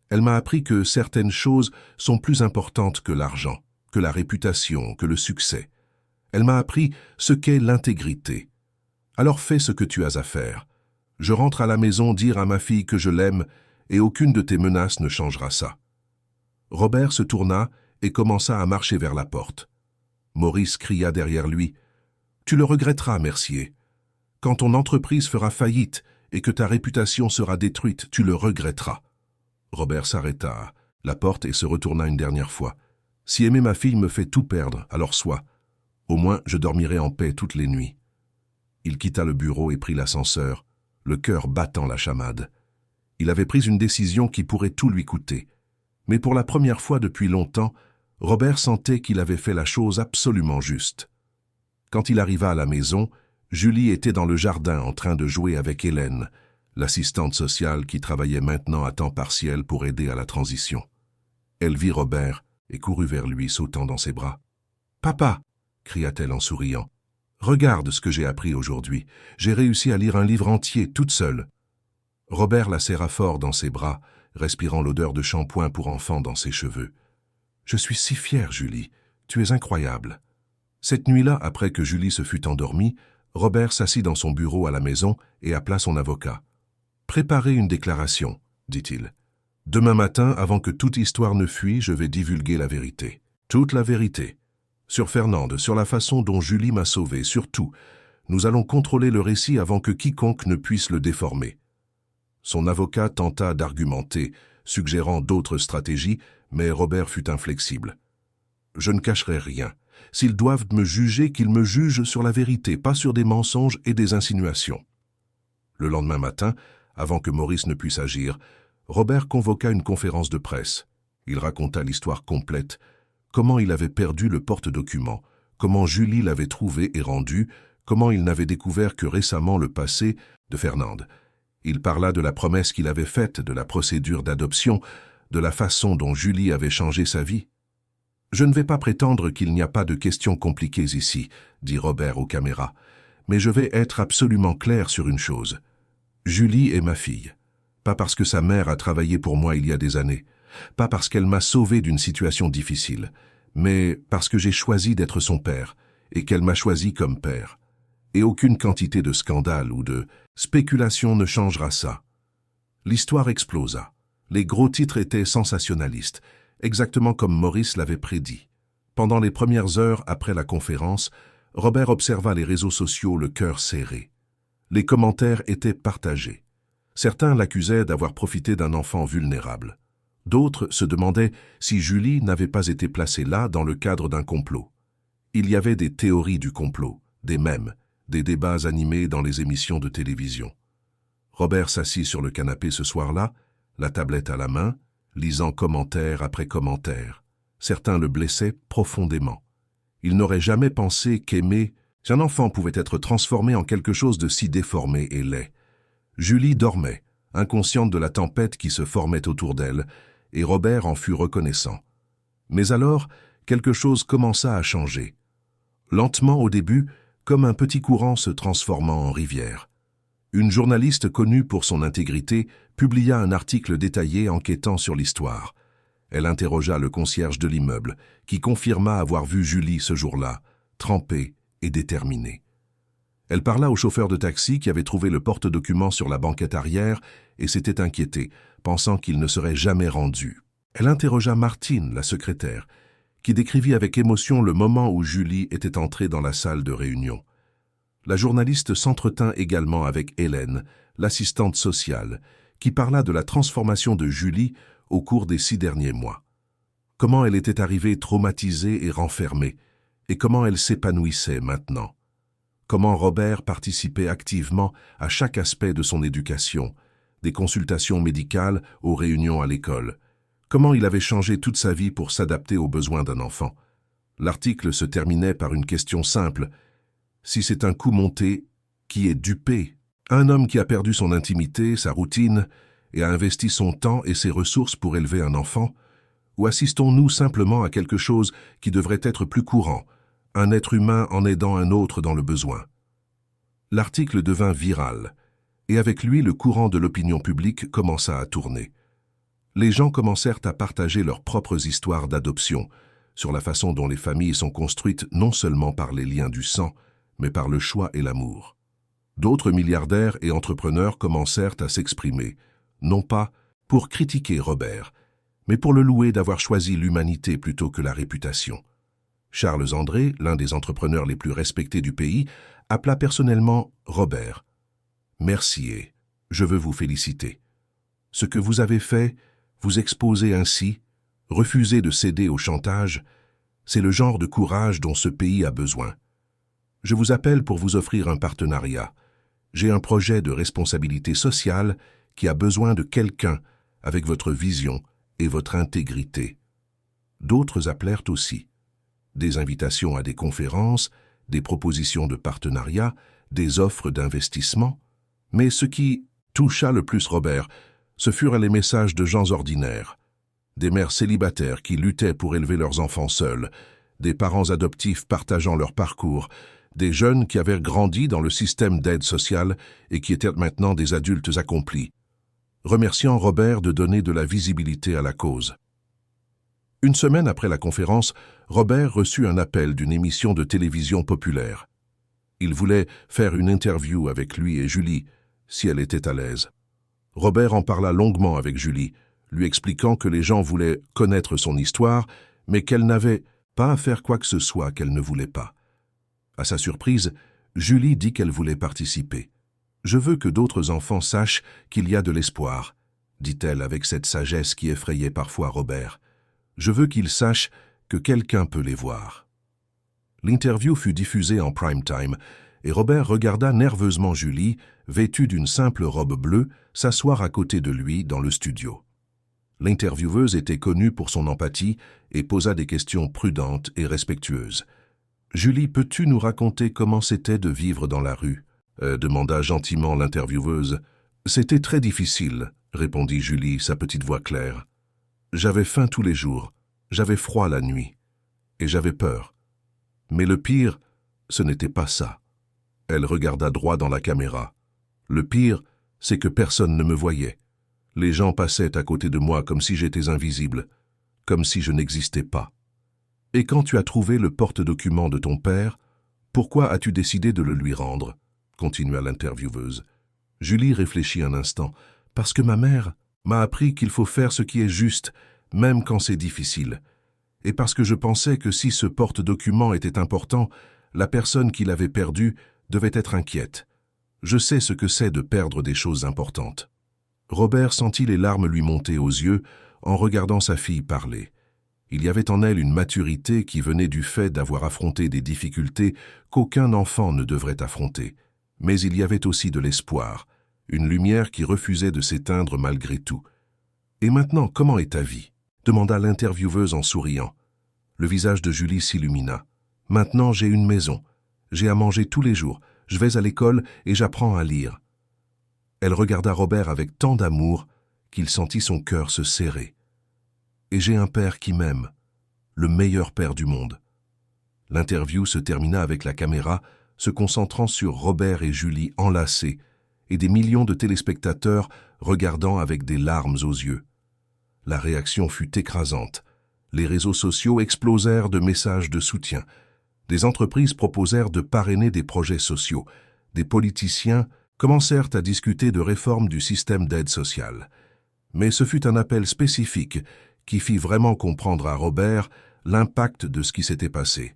Elle m'a appris que certaines choses sont plus importantes que l'argent, que la réputation, que le succès. Elle m'a appris ce qu'est l'intégrité. Alors fais ce que tu as à faire. Je rentre à la maison dire à ma fille que je l'aime et aucune de tes menaces ne changera ça. Robert se tourna et commença à marcher vers la porte. Maurice cria derrière lui. Tu le regretteras, Mercier. Quand ton entreprise fera faillite et que ta réputation sera détruite, tu le regretteras. Robert s'arrêta à la porte et se retourna une dernière fois. Si aimer ma fille me fait tout perdre, alors soit. Au moins, je dormirai en paix toutes les nuits. Il quitta le bureau et prit l'ascenseur, le cœur battant la chamade. Il avait pris une décision qui pourrait tout lui coûter. Mais pour la première fois depuis longtemps, Robert sentait qu'il avait fait la chose absolument juste. Quand il arriva à la maison, Julie était dans le jardin en train de jouer avec Hélène, l'assistante sociale qui travaillait maintenant à temps partiel pour aider à la transition. Elle vit Robert et courut vers lui, sautant dans ses bras. « Papa !» cria-t-elle en souriant. « Regarde ce que j'ai appris aujourd'hui. J'ai réussi à lire un livre entier, toute seule. » Robert la serra fort dans ses bras, respirant l'odeur de shampoing pour enfant dans ses cheveux. « Je suis si fier, Julie. Tu es incroyable. » Cette nuit-là, après que Julie se fut endormie, Robert s'assit dans son bureau à la maison et appela son avocat. « Préparez une déclaration, dit-il. Demain matin, avant que toute histoire ne fuit, je vais divulguer la vérité. Toute la vérité. Sur Fernande, sur la façon dont Julie m'a sauvé, sur tout. Nous allons contrôler le récit avant que quiconque ne puisse le déformer. » Son avocat tenta d'argumenter, suggérant d'autres stratégies, mais Robert fut inflexible. « Je ne cacherai rien. S'ils doivent me juger, qu'ils me jugent sur la vérité, pas sur des mensonges et des insinuations. » Le lendemain matin, avant que Maurice ne puisse agir, Robert convoqua une conférence de presse. Il raconta l'histoire complète, comment il avait perdu le porte-document, comment Julie l'avait trouvé et rendu, comment il n'avait découvert que récemment le passé de Fernande. Il parla de la promesse qu'il avait faite, de la procédure d'adoption, de la façon dont Julie avait changé sa vie. « Je ne vais pas prétendre qu'il n'y a pas de questions compliquées ici, dit Robert aux caméras, mais je vais être absolument clair sur une chose. Julie est ma fille. Pas parce que sa mère a travaillé pour moi il y a des années, pas parce qu'elle m'a sauvé d'une situation difficile, mais parce que j'ai choisi d'être son père et qu'elle m'a choisi comme père. Et aucune quantité de scandale ou de spéculation ne changera ça. » L'histoire explosa. Les gros titres étaient sensationnalistes, exactement comme Maurice l'avait prédit. Pendant les premières heures après la conférence, Robert observa les réseaux sociaux le cœur serré. Les commentaires étaient partagés. Certains l'accusaient d'avoir profité d'un enfant vulnérable. D'autres se demandaient si Julie n'avait pas été placée là dans le cadre d'un complot. Il y avait des théories du complot, des mèmes, des débats animés dans les émissions de télévision. Robert s'assit sur le canapé ce soir-là, la tablette à la main, lisant commentaire après commentaire. Certains le blessaient profondément. Il n'aurait jamais pensé qu'aimer un enfant pouvait être transformé en quelque chose de si déformé et laid. Julie dormait, inconsciente de la tempête qui se formait autour d'elle, et Robert en fut reconnaissant. Mais alors, quelque chose commença à changer. Lentement au début, comme un petit courant se transformant en rivière. Une journaliste connue pour son intégrité publia un article détaillé enquêtant sur l'histoire. Elle interrogea le concierge de l'immeuble, qui confirma avoir vu Julie ce jour-là, trempée et déterminée. Elle parla au chauffeur de taxi qui avait trouvé le porte-document sur la banquette arrière et s'était inquiété, pensant qu'il ne serait jamais rendu. Elle interrogea Martine, la secrétaire, qui décrivit avec émotion le moment où Julie était entrée dans la salle de réunion. La journaliste s'entretint également avec Hélène, l'assistante sociale, qui parla de la transformation de Julie au cours des 6 derniers mois. Comment elle était arrivée traumatisée et renfermée, et comment elle s'épanouissait maintenant. Comment Robert participait activement à chaque aspect de son éducation, des consultations médicales aux réunions à l'école. Comment il avait changé toute sa vie pour s'adapter aux besoins d'un enfant. L'article se terminait par une question simple. Si c'est un coup monté, qui est dupé? Un homme qui a perdu son intimité, sa routine, et a investi son temps et ses ressources pour élever un enfant? Ou assistons-nous simplement à quelque chose qui devrait être plus courant, un être humain en aidant un autre dans le besoin? L'article devint viral, et avec lui le courant de l'opinion publique commença à tourner. Les gens commencèrent à partager leurs propres histoires d'adoption, sur la façon dont les familles sont construites non seulement par les liens du sang, mais par le choix et l'amour. D'autres milliardaires et entrepreneurs commencèrent à s'exprimer, non pas pour critiquer Robert, mais pour le louer d'avoir choisi l'humanité plutôt que la réputation. Charles André, l'un des entrepreneurs les plus respectés du pays, appela personnellement Robert. « Merci et je veux vous féliciter. Ce que vous avez fait, vous exposer ainsi, refuser de céder au chantage, c'est le genre de courage dont ce pays a besoin. Je vous appelle pour vous offrir un partenariat. J'ai un projet de responsabilité sociale qui a besoin de quelqu'un avec votre vision et votre intégrité. » D'autres appelèrent aussi. Des invitations à des conférences, des propositions de partenariat, des offres d'investissement. Mais ce qui toucha le plus Robert, ce furent les messages de gens ordinaires, des mères célibataires qui luttaient pour élever leurs enfants seuls, des parents adoptifs partageant leur parcours, des jeunes qui avaient grandi dans le système d'aide sociale et qui étaient maintenant des adultes accomplis, remerciant Robert de donner de la visibilité à la cause. Une semaine après la conférence, Robert reçut un appel d'une émission de télévision populaire. Il voulait faire une interview avec lui et Julie, si elle était à l'aise. Robert en parla longuement avec Julie, lui expliquant que les gens voulaient connaître son histoire, mais qu'elle n'avait pas à faire quoi que ce soit qu'elle ne voulait pas. À sa surprise, Julie dit qu'elle voulait participer. « Je veux que d'autres enfants sachent qu'il y a de l'espoir », dit-elle avec cette sagesse qui effrayait parfois Robert. « Je veux qu'ils sachent que quelqu'un peut les voir. » L'interview fut diffusée en prime time et Robert regarda nerveusement Julie, vêtue d'une simple robe bleue, s'asseoir à côté de lui dans le studio. L'intervieweuse était connue pour son empathie et posa des questions prudentes et respectueuses. « Julie, peux-tu nous raconter comment c'était de vivre dans la rue ?» demanda gentiment l'intervieweuse. « C'était très difficile, » répondit Julie, sa petite voix claire. « J'avais faim tous les jours, j'avais froid la nuit, et j'avais peur. Mais le pire, ce n'était pas ça. » Elle regarda droit dans la caméra. « Le pire, c'est que personne ne me voyait. Les gens passaient à côté de moi comme si j'étais invisible, comme si je n'existais pas. Et quand tu as trouvé le porte-document de ton père, pourquoi as-tu décidé de le lui rendre ?» continua l'intervieweuse. Julie réfléchit un instant. « Parce que ma mère m'a appris qu'il faut faire ce qui est juste, même quand c'est difficile. Et parce que je pensais que si ce porte-document était important, la personne qui l'avait perdu devait être inquiète. Je sais ce que c'est de perdre des choses importantes. » Robert sentit les larmes lui monter aux yeux en regardant sa fille parler. Il y avait en elle une maturité qui venait du fait d'avoir affronté des difficultés qu'aucun enfant ne devrait affronter. Mais il y avait aussi de l'espoir, une lumière qui refusait de s'éteindre malgré tout. « Et maintenant, comment est ta vie ?» demanda l'intervieweuse en souriant. Le visage de Julie s'illumina. « Maintenant, j'ai une maison. J'ai à manger tous les jours. Je vais à l'école et j'apprends à lire. » Elle regarda Robert avec tant d'amour qu'il sentit son cœur se serrer. « Et j'ai un père qui m'aime, le meilleur père du monde. » L'interview se termina avec la caméra se concentrant sur Robert et Julie enlacés et des millions de téléspectateurs regardant avec des larmes aux yeux. La réaction fut écrasante. Les réseaux sociaux explosèrent de messages de soutien. Des entreprises proposèrent de parrainer des projets sociaux. Des politiciens commencèrent à discuter de réformes du système d'aide sociale. Mais ce fut un appel spécifique qui fit vraiment comprendre à Robert l'impact de ce qui s'était passé.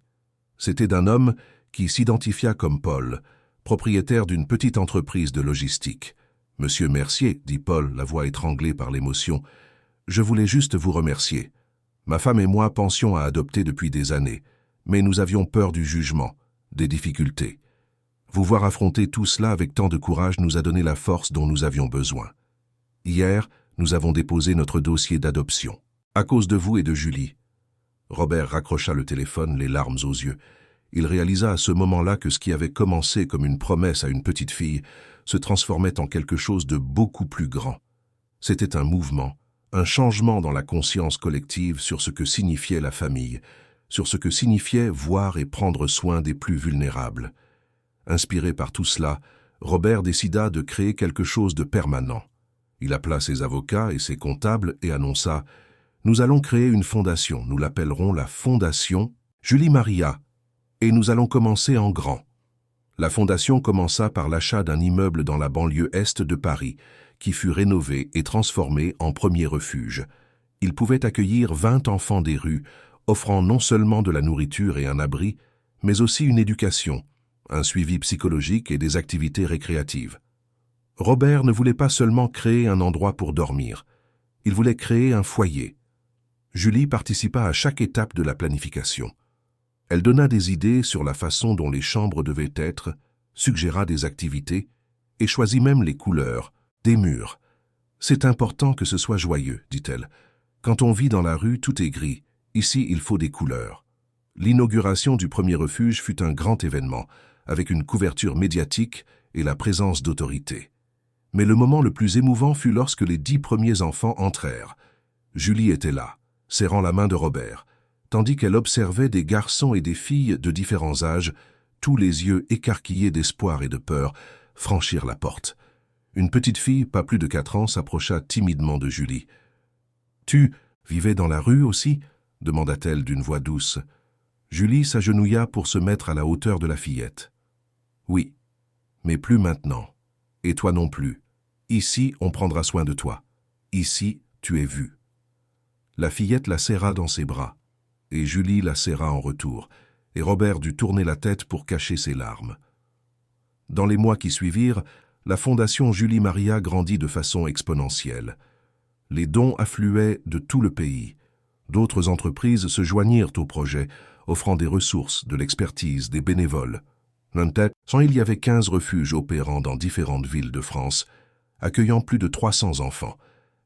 C'était d'un homme qui s'identifia comme Paul, propriétaire d'une petite entreprise de logistique. « Monsieur Mercier, » dit Paul, la voix étranglée par l'émotion, « je voulais juste vous remercier. Ma femme et moi pensions à adopter depuis des années, mais nous avions peur du jugement, des difficultés. Vous voir affronter tout cela avec tant de courage nous a donné la force dont nous avions besoin. Hier, nous avons déposé notre dossier d'adoption, à cause de vous et de Julie. » Robert raccrocha le téléphone, les larmes aux yeux. Il réalisa à ce moment-là que ce qui avait commencé comme une promesse à une petite fille se transformait en quelque chose de beaucoup plus grand. C'était un mouvement, un changement dans la conscience collective sur ce que signifiait la famille, sur ce que signifiait voir et prendre soin des plus vulnérables. Inspiré par tout cela, Robert décida de créer quelque chose de permanent. Il appela ses avocats et ses comptables et annonça « Nous allons créer une fondation, nous l'appellerons la Fondation Julie Maria, et nous allons commencer en grand. » La fondation commença par l'achat d'un immeuble dans la banlieue est de Paris, qui fut rénové et transformé en premier refuge. Il pouvait accueillir 20 enfants des rues, offrant non seulement de la nourriture et un abri, mais aussi une éducation, un suivi psychologique et des activités récréatives. Robert ne voulait pas seulement créer un endroit pour dormir, il voulait créer un foyer. Julie participa à chaque étape de la planification. Elle donna des idées sur la façon dont les chambres devaient être, suggéra des activités et choisit même les couleurs, des murs. « C'est important que ce soit joyeux, dit-elle. Quand on vit dans la rue, tout est gris. Ici, il faut des couleurs. » L'inauguration du premier refuge fut un grand événement, avec une couverture médiatique et la présence d'autorités. Mais le moment le plus émouvant fut lorsque les 10 premiers enfants entrèrent. Julie était là, serrant la main de Robert, tandis qu'elle observait des garçons et des filles de différents âges, tous les yeux écarquillés d'espoir et de peur, franchir la porte. Une petite fille, pas plus de 4 ans, s'approcha timidement de Julie. « Tu vivais dans la rue aussi ?» demanda-t-elle d'une voix douce. Julie s'agenouilla pour se mettre à la hauteur de la fillette. « Oui, mais plus maintenant. Et toi non plus. Ici, on prendra soin de toi. Ici, tu es vue. » La fillette la serra dans ses bras, et Julie la serra en retour, et Robert dut tourner la tête pour cacher ses larmes. Dans les mois qui suivirent, la Fondation Julie Maria grandit de façon exponentielle. Les dons affluaient de tout le pays. D'autres entreprises se joignirent au projet, offrant des ressources, de l'expertise, des bénévoles. Il y avait 15 refuges opérant dans différentes villes de France, accueillant plus de 300 enfants.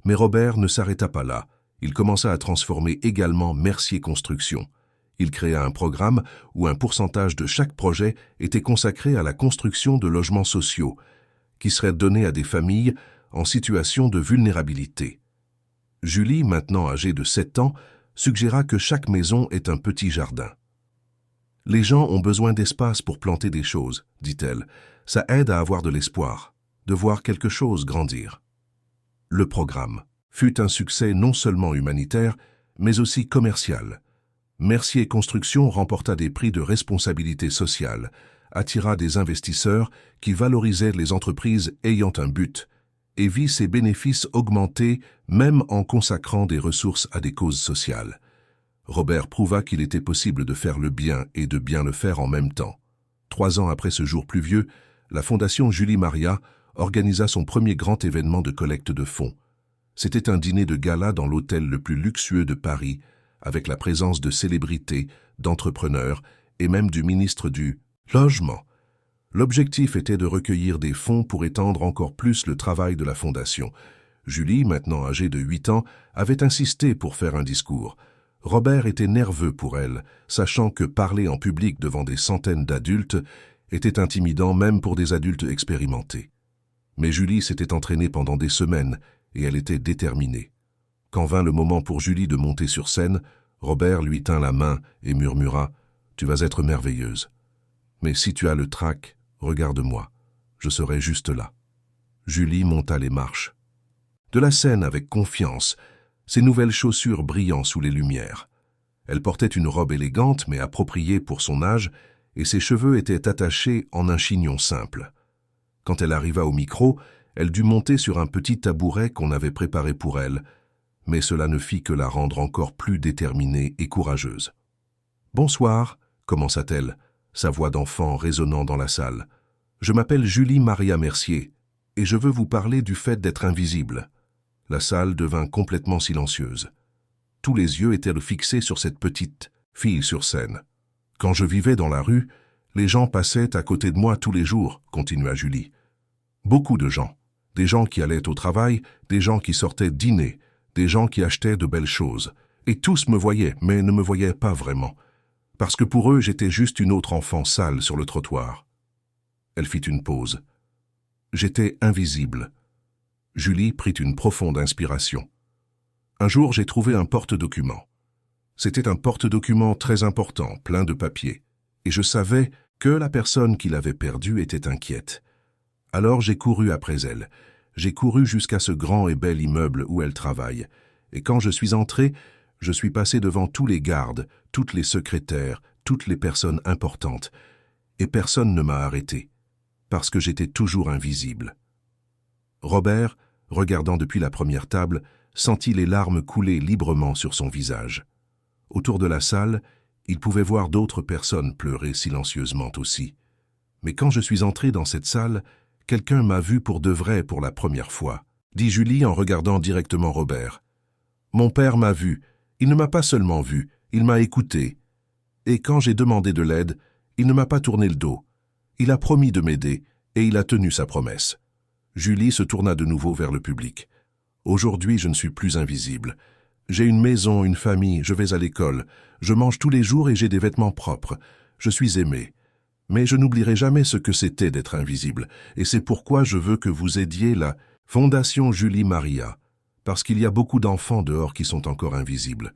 Mais Robert ne s'arrêta pas là. Il commença à transformer également Mercier Construction. Il créa un programme où un pourcentage de chaque projet était consacré à la construction de logements sociaux, qui seraient donnés à des familles en situation de vulnérabilité. Julie, maintenant âgée de 7 ans, suggéra que chaque maison ait un petit jardin. « Les gens ont besoin d'espace pour planter des choses, dit-elle. Ça aide à avoir de l'espoir, de voir quelque chose grandir. » Le programme fut un succès non seulement humanitaire, mais aussi commercial. Mercier Construction remporta des prix de responsabilité sociale, attira des investisseurs qui valorisaient les entreprises ayant un but, et vit ses bénéfices augmenter même en consacrant des ressources à des causes sociales. Robert prouva qu'il était possible de faire le bien et de bien le faire en même temps. 3 ans après ce jour pluvieux, la Fondation Julie Maria organisa son premier grand événement de collecte de fonds. C'était un dîner de gala dans l'hôtel le plus luxueux de Paris, avec la présence de célébrités, d'entrepreneurs et même du ministre du Logement. L'objectif était de recueillir des fonds pour étendre encore plus le travail de la Fondation. Julie, maintenant âgée de 8 ans, avait insisté pour faire un discours. Robert était nerveux pour elle, sachant que parler en public devant des centaines d'adultes était intimidant même pour des adultes expérimentés. Mais Julie s'était entraînée pendant des semaines et elle était déterminée. Quand vint le moment pour Julie de monter sur scène, Robert lui tint la main et murmura « Tu vas être merveilleuse. Mais si tu as le trac, regarde-moi, je serai juste là. » Julie monta les marches. De la scène avec confiance, ses nouvelles chaussures brillant sous les lumières. Elle portait une robe élégante mais appropriée pour son âge et ses cheveux étaient attachés en un chignon simple. Quand elle arriva au micro, elle dut monter sur un petit tabouret qu'on avait préparé pour elle, mais cela ne fit que la rendre encore plus déterminée et courageuse. « Bonsoir », commença-t-elle, sa voix d'enfant résonnant dans la salle. « Je m'appelle Julie Maria Mercier, et je veux vous parler du fait d'être invisible. » La salle devint complètement silencieuse. Tous les yeux étaient fixés sur cette petite fille sur scène. « Quand je vivais dans la rue, les gens passaient à côté de moi tous les jours, » continua Julie. « Beaucoup de gens. Des gens qui allaient au travail, des gens qui sortaient dîner, des gens qui achetaient de belles choses. Et tous me voyaient, mais ne me voyaient pas vraiment. Parce que pour eux, j'étais juste une autre enfant sale sur le trottoir. » Elle fit une pause. « J'étais invisible. » Julie prit une profonde inspiration. « Un jour, j'ai trouvé un porte-document. C'était un porte-document très important, plein de papiers. Et je savais que la personne qui l'avait perdu était inquiète. Alors j'ai couru après elle. J'ai couru jusqu'à ce grand et bel immeuble où elle travaille. Et quand je suis entré, je suis passé devant tous les gardes, toutes les secrétaires, toutes les personnes importantes. Et personne ne m'a arrêté, parce que j'étais toujours invisible. » Robert, regardant depuis la première table, sentit les larmes couler librement sur son visage. Autour de la salle, il pouvait voir d'autres personnes pleurer silencieusement aussi. Mais quand je suis entré dans cette salle, quelqu'un m'a vu pour de vrai pour la première fois, dit Julie en regardant directement Robert. Mon père m'a vu. Il ne m'a pas seulement vu, il m'a écouté. Et quand j'ai demandé de l'aide, il ne m'a pas tourné le dos. Il a promis de m'aider et il a tenu sa promesse. Julie se tourna de nouveau vers le public. Aujourd'hui, je ne suis plus invisible. J'ai une maison, une famille, je vais à l'école, je mange tous les jours et j'ai des vêtements propres. Je suis aimé. Mais je n'oublierai jamais ce que c'était d'être invisible, et c'est pourquoi je veux que vous aidiez la Fondation Julie Maria, parce qu'il y a beaucoup d'enfants dehors qui sont encore invisibles.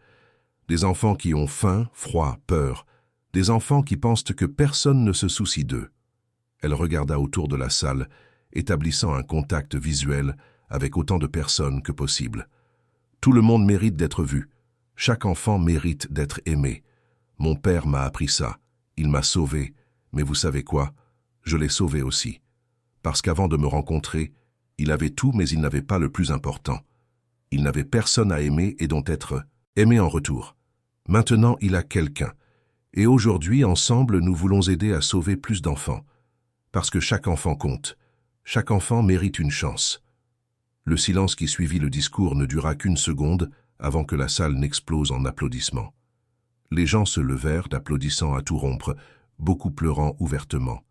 Des enfants qui ont faim, froid, peur, des enfants qui pensent que personne ne se soucie d'eux. Elle regarda autour de la salle, établissant un contact visuel avec autant de personnes que possible. Tout le monde mérite d'être vu. Chaque enfant mérite d'être aimé. Mon père m'a appris ça. Il m'a sauvé. Mais vous savez quoi? Je l'ai sauvé aussi. Parce qu'avant de me rencontrer, il avait tout mais il n'avait pas le plus important. Il n'avait personne à aimer et dont être aimé en retour. Maintenant, il a quelqu'un. Et aujourd'hui, ensemble, nous voulons aider à sauver plus d'enfants. Parce que chaque enfant compte. Chaque enfant mérite une chance. Le silence qui suivit le discours ne dura qu'une seconde avant que la salle n'explose en applaudissements. Les gens se levèrent, applaudissant à tout rompre, beaucoup pleurant ouvertement.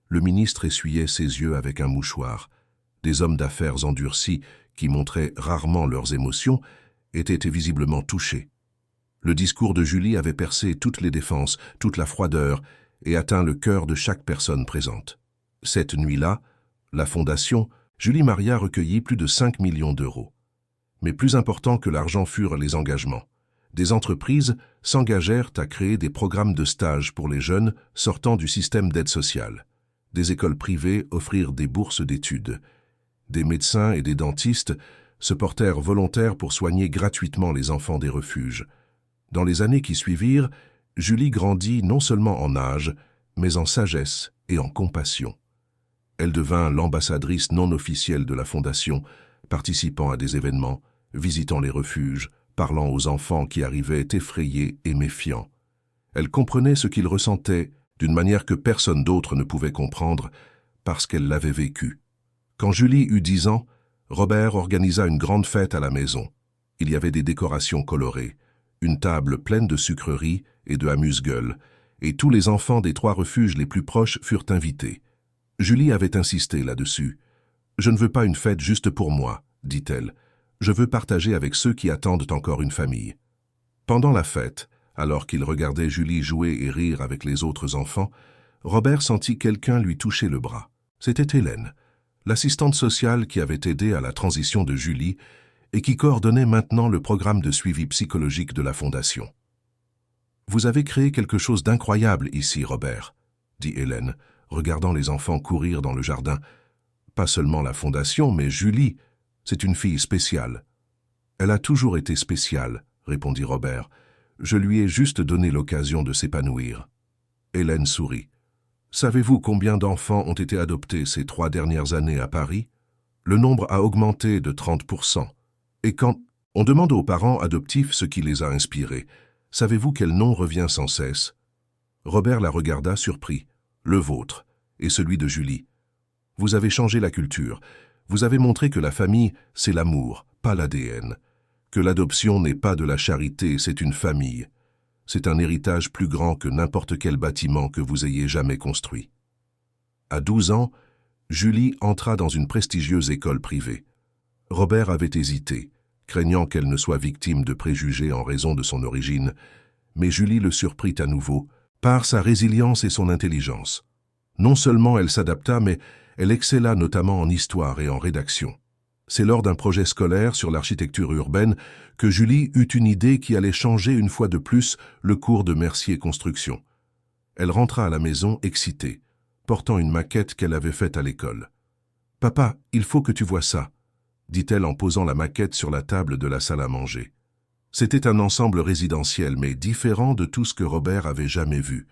Le ministre essuyait ses yeux avec un mouchoir. Des hommes d'affaires endurcis, qui montraient rarement leurs émotions, étaient visiblement touchés. Le discours de Julie avait percé toutes les défenses, toute la froideur, et atteint le cœur de chaque personne présente. Cette nuit-là, la Fondation Julie Maria recueillit plus de 5 millions d'euros. Mais plus important que l'argent furent les engagements. Des entreprises s'engagèrent à créer des programmes de stage pour les jeunes sortant du système d'aide sociale. Des écoles privées offrirent des bourses d'études. Des médecins et des dentistes se portèrent volontaires pour soigner gratuitement les enfants des refuges. Dans les années qui suivirent, Julie grandit non seulement en âge, mais en sagesse et en compassion. Elle devint l'ambassadrice non officielle de la Fondation, participant à des événements, visitant les refuges, parlant aux enfants qui arrivaient effrayés et méfiants. Elle comprenait ce qu'ils ressentaient d'une manière que personne d'autre ne pouvait comprendre, parce qu'elle l'avait vécu. Quand Julie eut 10 ans, Robert organisa une grande fête à la maison. Il y avait des décorations colorées, une table pleine de sucreries et de amuse-gueules, et tous les enfants des 3 refuges les plus proches furent invités. Julie avait insisté là-dessus. « Je ne veux pas une fête juste pour moi, » dit-elle. « Je veux partager avec ceux qui attendent encore une famille. » Pendant la fête, alors qu'il regardait Julie jouer et rire avec les autres enfants, Robert sentit quelqu'un lui toucher le bras. C'était Hélène, l'assistante sociale qui avait aidé à la transition de Julie et qui coordonnait maintenant le programme de suivi psychologique de la Fondation. « Vous avez créé quelque chose d'incroyable ici, Robert, » dit Hélène, regardant les enfants courir dans le jardin. « Pas seulement la Fondation, mais Julie, c'est une fille spéciale. »« Elle a toujours été spéciale, » répondit Robert. « Je lui ai juste donné l'occasion de s'épanouir. » Hélène sourit. « Savez-vous combien d'enfants ont été adoptés ces 3 dernières années à Paris? Le nombre a augmenté de 30%. Et quand on demande aux parents adoptifs ce qui les a inspirés, savez-vous quel nom revient sans cesse? » Robert la regarda surpris. « Le vôtre, et celui de Julie. Vous avez changé la culture. Vous avez montré que la famille, c'est l'amour, pas l'ADN. Que l'adoption n'est pas de la charité, c'est une famille. C'est un héritage plus grand que n'importe quel bâtiment que vous ayez jamais construit. » À 12 ans, Julie entra dans une prestigieuse école privée. Robert avait hésité, craignant qu'elle ne soit victime de préjugés en raison de son origine, mais Julie le surprit à nouveau, par sa résilience et son intelligence. Non seulement elle s'adapta, mais elle excella notamment en histoire et en rédaction. C'est lors d'un projet scolaire sur l'architecture urbaine que Julie eut une idée qui allait changer une fois de plus le cours de Mercier Construction. Elle rentra à la maison excitée, portant une maquette qu'elle avait faite à l'école. « Papa, il faut que tu vois ça », dit-elle en posant la maquette sur la table de la salle à manger. C'était un ensemble résidentiel, mais différent de tout ce que Robert avait jamais vu.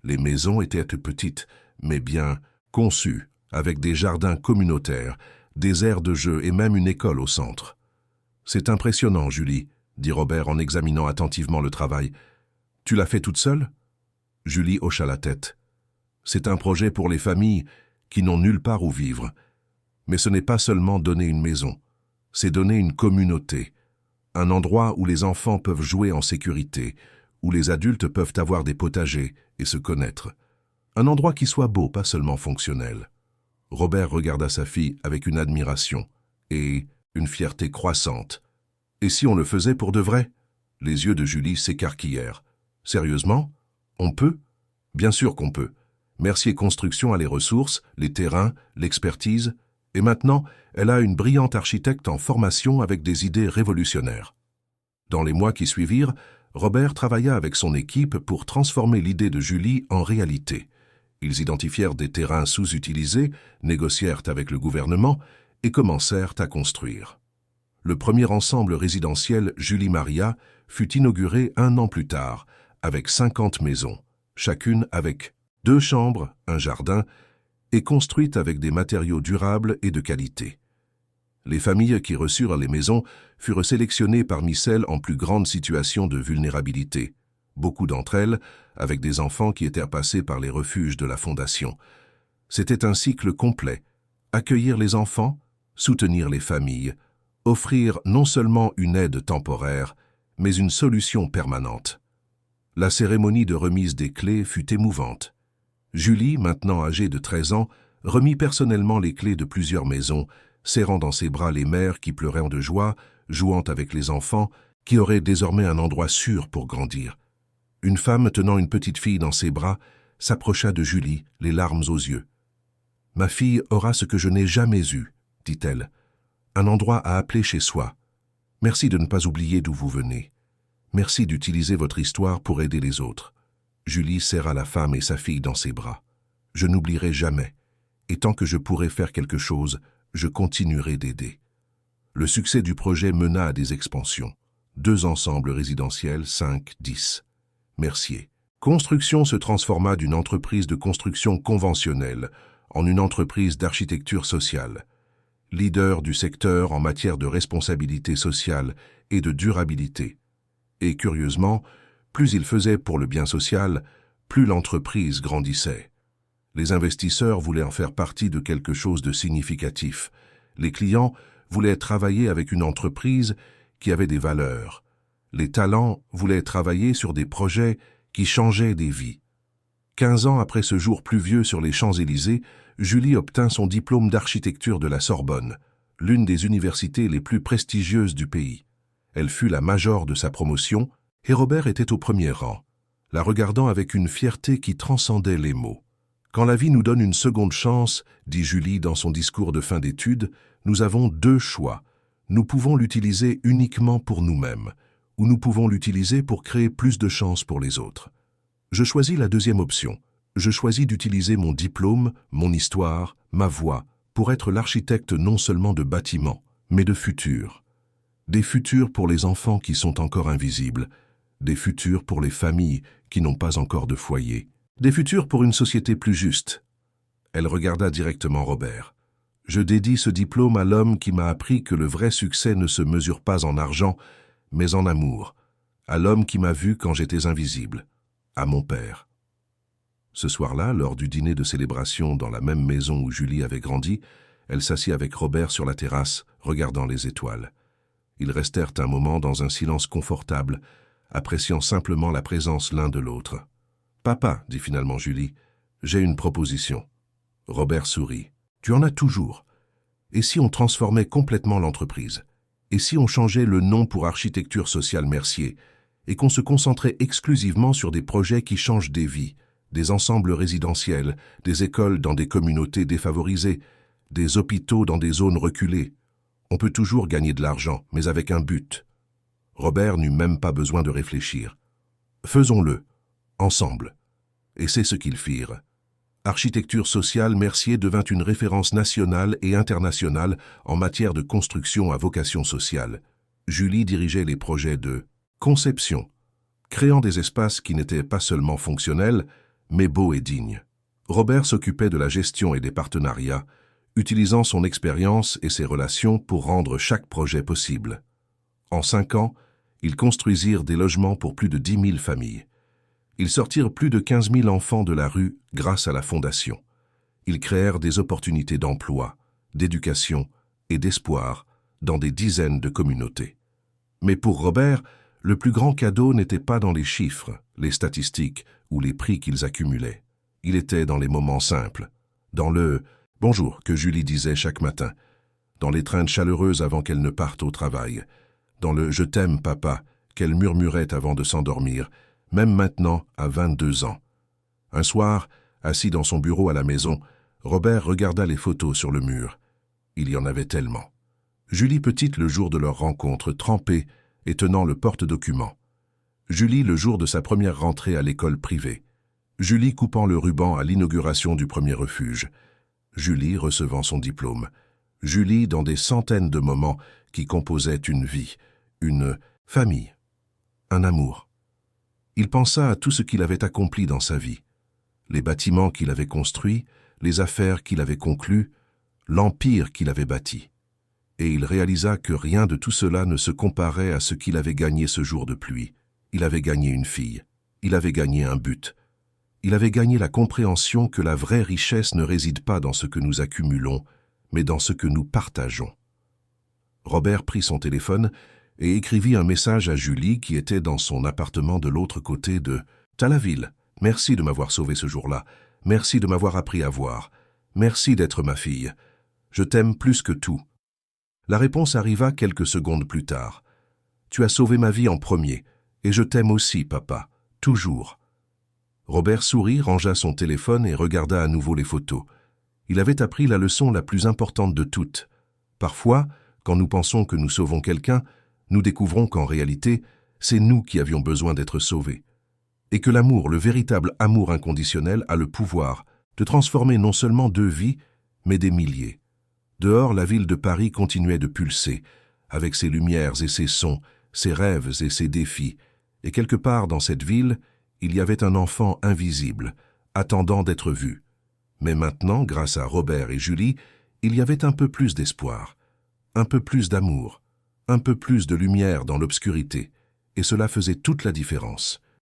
Les maisons étaient petites, mais bien conçues, avec des jardins communautaires, des aires de jeu et même une école au centre. « C'est impressionnant, Julie, » dit Robert en examinant attentivement le travail. « Tu l'as fait toute seule ?» Julie hocha la tête. « C'est un projet pour les familles qui n'ont nulle part où vivre. Mais ce n'est pas seulement donner une maison, c'est donner une communauté. Un endroit où les enfants peuvent jouer en sécurité, où les adultes peuvent avoir des potagers et se connaître. Un endroit qui soit beau, pas seulement fonctionnel. » Robert regarda sa fille avec une admiration et une fierté croissante. Et si on le faisait pour de vrai? Les yeux de Julie s'écarquillèrent. Sérieusement? On peut? Bien sûr qu'on peut. Mercier Construction a les ressources, les terrains, l'expertise, et maintenant, elle a une brillante architecte en formation avec des idées révolutionnaires. Dans les mois qui suivirent, Robert travailla avec son équipe pour transformer l'idée de Julie en réalité. Ils identifièrent des terrains sous-utilisés, négocièrent avec le gouvernement et commencèrent à construire. Le premier ensemble résidentiel Julie Maria fut inauguré 1 an plus tard, avec 50 maisons, chacune avec 2 chambres, un jardin, et construite avec des matériaux durables et de qualité. Les familles qui reçurent les maisons furent sélectionnées parmi celles en plus grande situation de vulnérabilité, beaucoup d'entre elles avec des enfants qui étaient passés par les refuges de la Fondation. C'était un cycle complet: accueillir les enfants, soutenir les familles, offrir non seulement une aide temporaire, mais une solution permanente. La cérémonie de remise des clés fut émouvante. Julie, maintenant âgée de 13 ans, remit personnellement les clés de plusieurs maisons, serrant dans ses bras les mères qui pleuraient de joie, jouant avec les enfants, qui auraient désormais un endroit sûr pour grandir. Une femme tenant une petite fille dans ses bras s'approcha de Julie, les larmes aux yeux. « Ma fille aura ce que je n'ai jamais eu, » dit-elle. « Un endroit à appeler chez soi. Merci de ne pas oublier d'où vous venez. Merci d'utiliser votre histoire pour aider les autres. » Julie serra la femme et sa fille dans ses bras. « Je n'oublierai jamais, et tant que je pourrai faire quelque chose, je continuerai d'aider. » Le succès du projet mena à des expansions. 2 ensembles résidentiels, 5, 10. Mercier Construction se transforma d'une entreprise de construction conventionnelle en une entreprise d'architecture sociale. Leader du secteur en matière de responsabilité sociale et de durabilité. Et curieusement, plus il faisait pour le bien social, plus l'entreprise grandissait. Les investisseurs voulaient en faire partie de quelque chose de significatif. Les clients voulaient travailler avec une entreprise qui avait des valeurs. Les talents voulaient travailler sur des projets qui changeaient des vies. 15 ans après ce jour pluvieux sur les Champs-Élysées, Julie obtint son diplôme d'architecture de la Sorbonne, l'une des universités les plus prestigieuses du pays. Elle fut la major de sa promotion, et Robert était au premier rang, la regardant avec une fierté qui transcendait les mots. « Quand la vie nous donne une seconde chance, » dit Julie dans son discours de fin d'études, « nous avons 2 choix. Nous pouvons l'utiliser uniquement pour nous-mêmes, ou nous pouvons l'utiliser pour créer plus de chances pour les autres. Je choisis la deuxième option. Je choisis d'utiliser mon diplôme, mon histoire, ma voix, pour être l'architecte non seulement de bâtiments, mais de futurs. Des futurs pour les enfants qui sont encore invisibles, des futurs pour les familles qui n'ont pas encore de foyer, des futurs pour une société plus juste. » Elle regarda directement Robert. « Je dédie ce diplôme à l'homme qui m'a appris que le vrai succès ne se mesure pas en argent, mais en amour, à l'homme qui m'a vu quand j'étais invisible, à mon père. » Ce soir-là, lors du dîner de célébration dans la même maison où Julie avait grandi, elle s'assit avec Robert sur la terrasse, regardant les étoiles. Ils restèrent un moment dans un silence confortable, appréciant simplement la présence l'un de l'autre. « Papa, » dit finalement Julie, « j'ai une proposition. » Robert sourit. « Tu en as toujours. Et si on transformait complètement l'entreprise? Et si on changeait le nom pour Architecture Sociale Mercier et qu'on se concentrait exclusivement sur des projets qui changent des vies, des ensembles résidentiels, des écoles dans des communautés défavorisées, des hôpitaux dans des zones reculées? On peut toujours gagner de l'argent, mais avec un but. » Robert n'eut même pas besoin de réfléchir. « Faisons-le, ensemble. » Et c'est ce qu'ils firent. Architecture Sociale Mercier devint une référence nationale et internationale en matière de construction à vocation sociale. Julie dirigeait les projets de conception, créant des espaces qui n'étaient pas seulement fonctionnels, mais beaux et dignes. Robert s'occupait de la gestion et des partenariats, utilisant son expérience et ses relations pour rendre chaque projet possible. En 5 ans, ils construisirent des logements pour plus de 10 000 familles. Ils sortirent plus de 15 000 enfants de la rue grâce à la Fondation. Ils créèrent des opportunités d'emploi, d'éducation et d'espoir dans des dizaines de communautés. Mais pour Robert, le plus grand cadeau n'était pas dans les chiffres, les statistiques ou les prix qu'ils accumulaient. Il était dans les moments simples, dans le « bonjour » que Julie disait chaque matin, dans l'étreinte chaleureuse avant qu'elle ne parte au travail, dans le « Je t'aime, papa » qu'elle murmurait avant de s'endormir, même maintenant à 22 ans. Un soir, assis dans son bureau à la maison, Robert regarda les photos sur le mur. Il y en avait tellement. Julie petite le jour de leur rencontre, trempée et tenant le porte-document. Julie le jour de sa première rentrée à l'école privée. Julie coupant le ruban à l'inauguration du premier refuge. Julie recevant son diplôme. Julie dans des centaines de moments qui composaient une vie, une famille, un amour. Il pensa à tout ce qu'il avait accompli dans sa vie. Les bâtiments qu'il avait construits, les affaires qu'il avait conclues, l'empire qu'il avait bâti. Et il réalisa que rien de tout cela ne se comparait à ce qu'il avait gagné ce jour de pluie. Il avait gagné une fille. Il avait gagné un but. Il avait gagné la compréhension que la vraie richesse ne réside pas dans ce que nous accumulons, mais dans ce que nous partageons. Robert prit son téléphone et écrivit un message à Julie qui était dans son appartement de l'autre côté de Talaville. « Merci de m'avoir sauvé ce jour-là. Merci de m'avoir appris à voir. Merci d'être ma fille. Je t'aime plus que tout. » La réponse arriva quelques secondes plus tard. « Tu as sauvé ma vie en premier, et je t'aime aussi, papa, toujours. » Robert sourit, rangea son téléphone et regarda à nouveau les photos. Il avait appris la leçon la plus importante de toutes. Parfois, quand nous pensons que nous sauvons quelqu'un, nous découvrons qu'en réalité, c'est nous qui avions besoin d'être sauvés. Et que l'amour, le véritable amour inconditionnel, a le pouvoir de transformer non seulement 2 vies, mais des milliers. Dehors, la ville de Paris continuait de pulser, avec ses lumières et ses sons, ses rêves et ses défis. Et quelque part dans cette ville, il y avait un enfant invisible, attendant d'être vu. Mais maintenant, grâce à Robert et Julie, il y avait un peu plus d'espoir, un peu plus d'amour, un peu plus de lumière dans l'obscurité, et cela faisait toute la différence.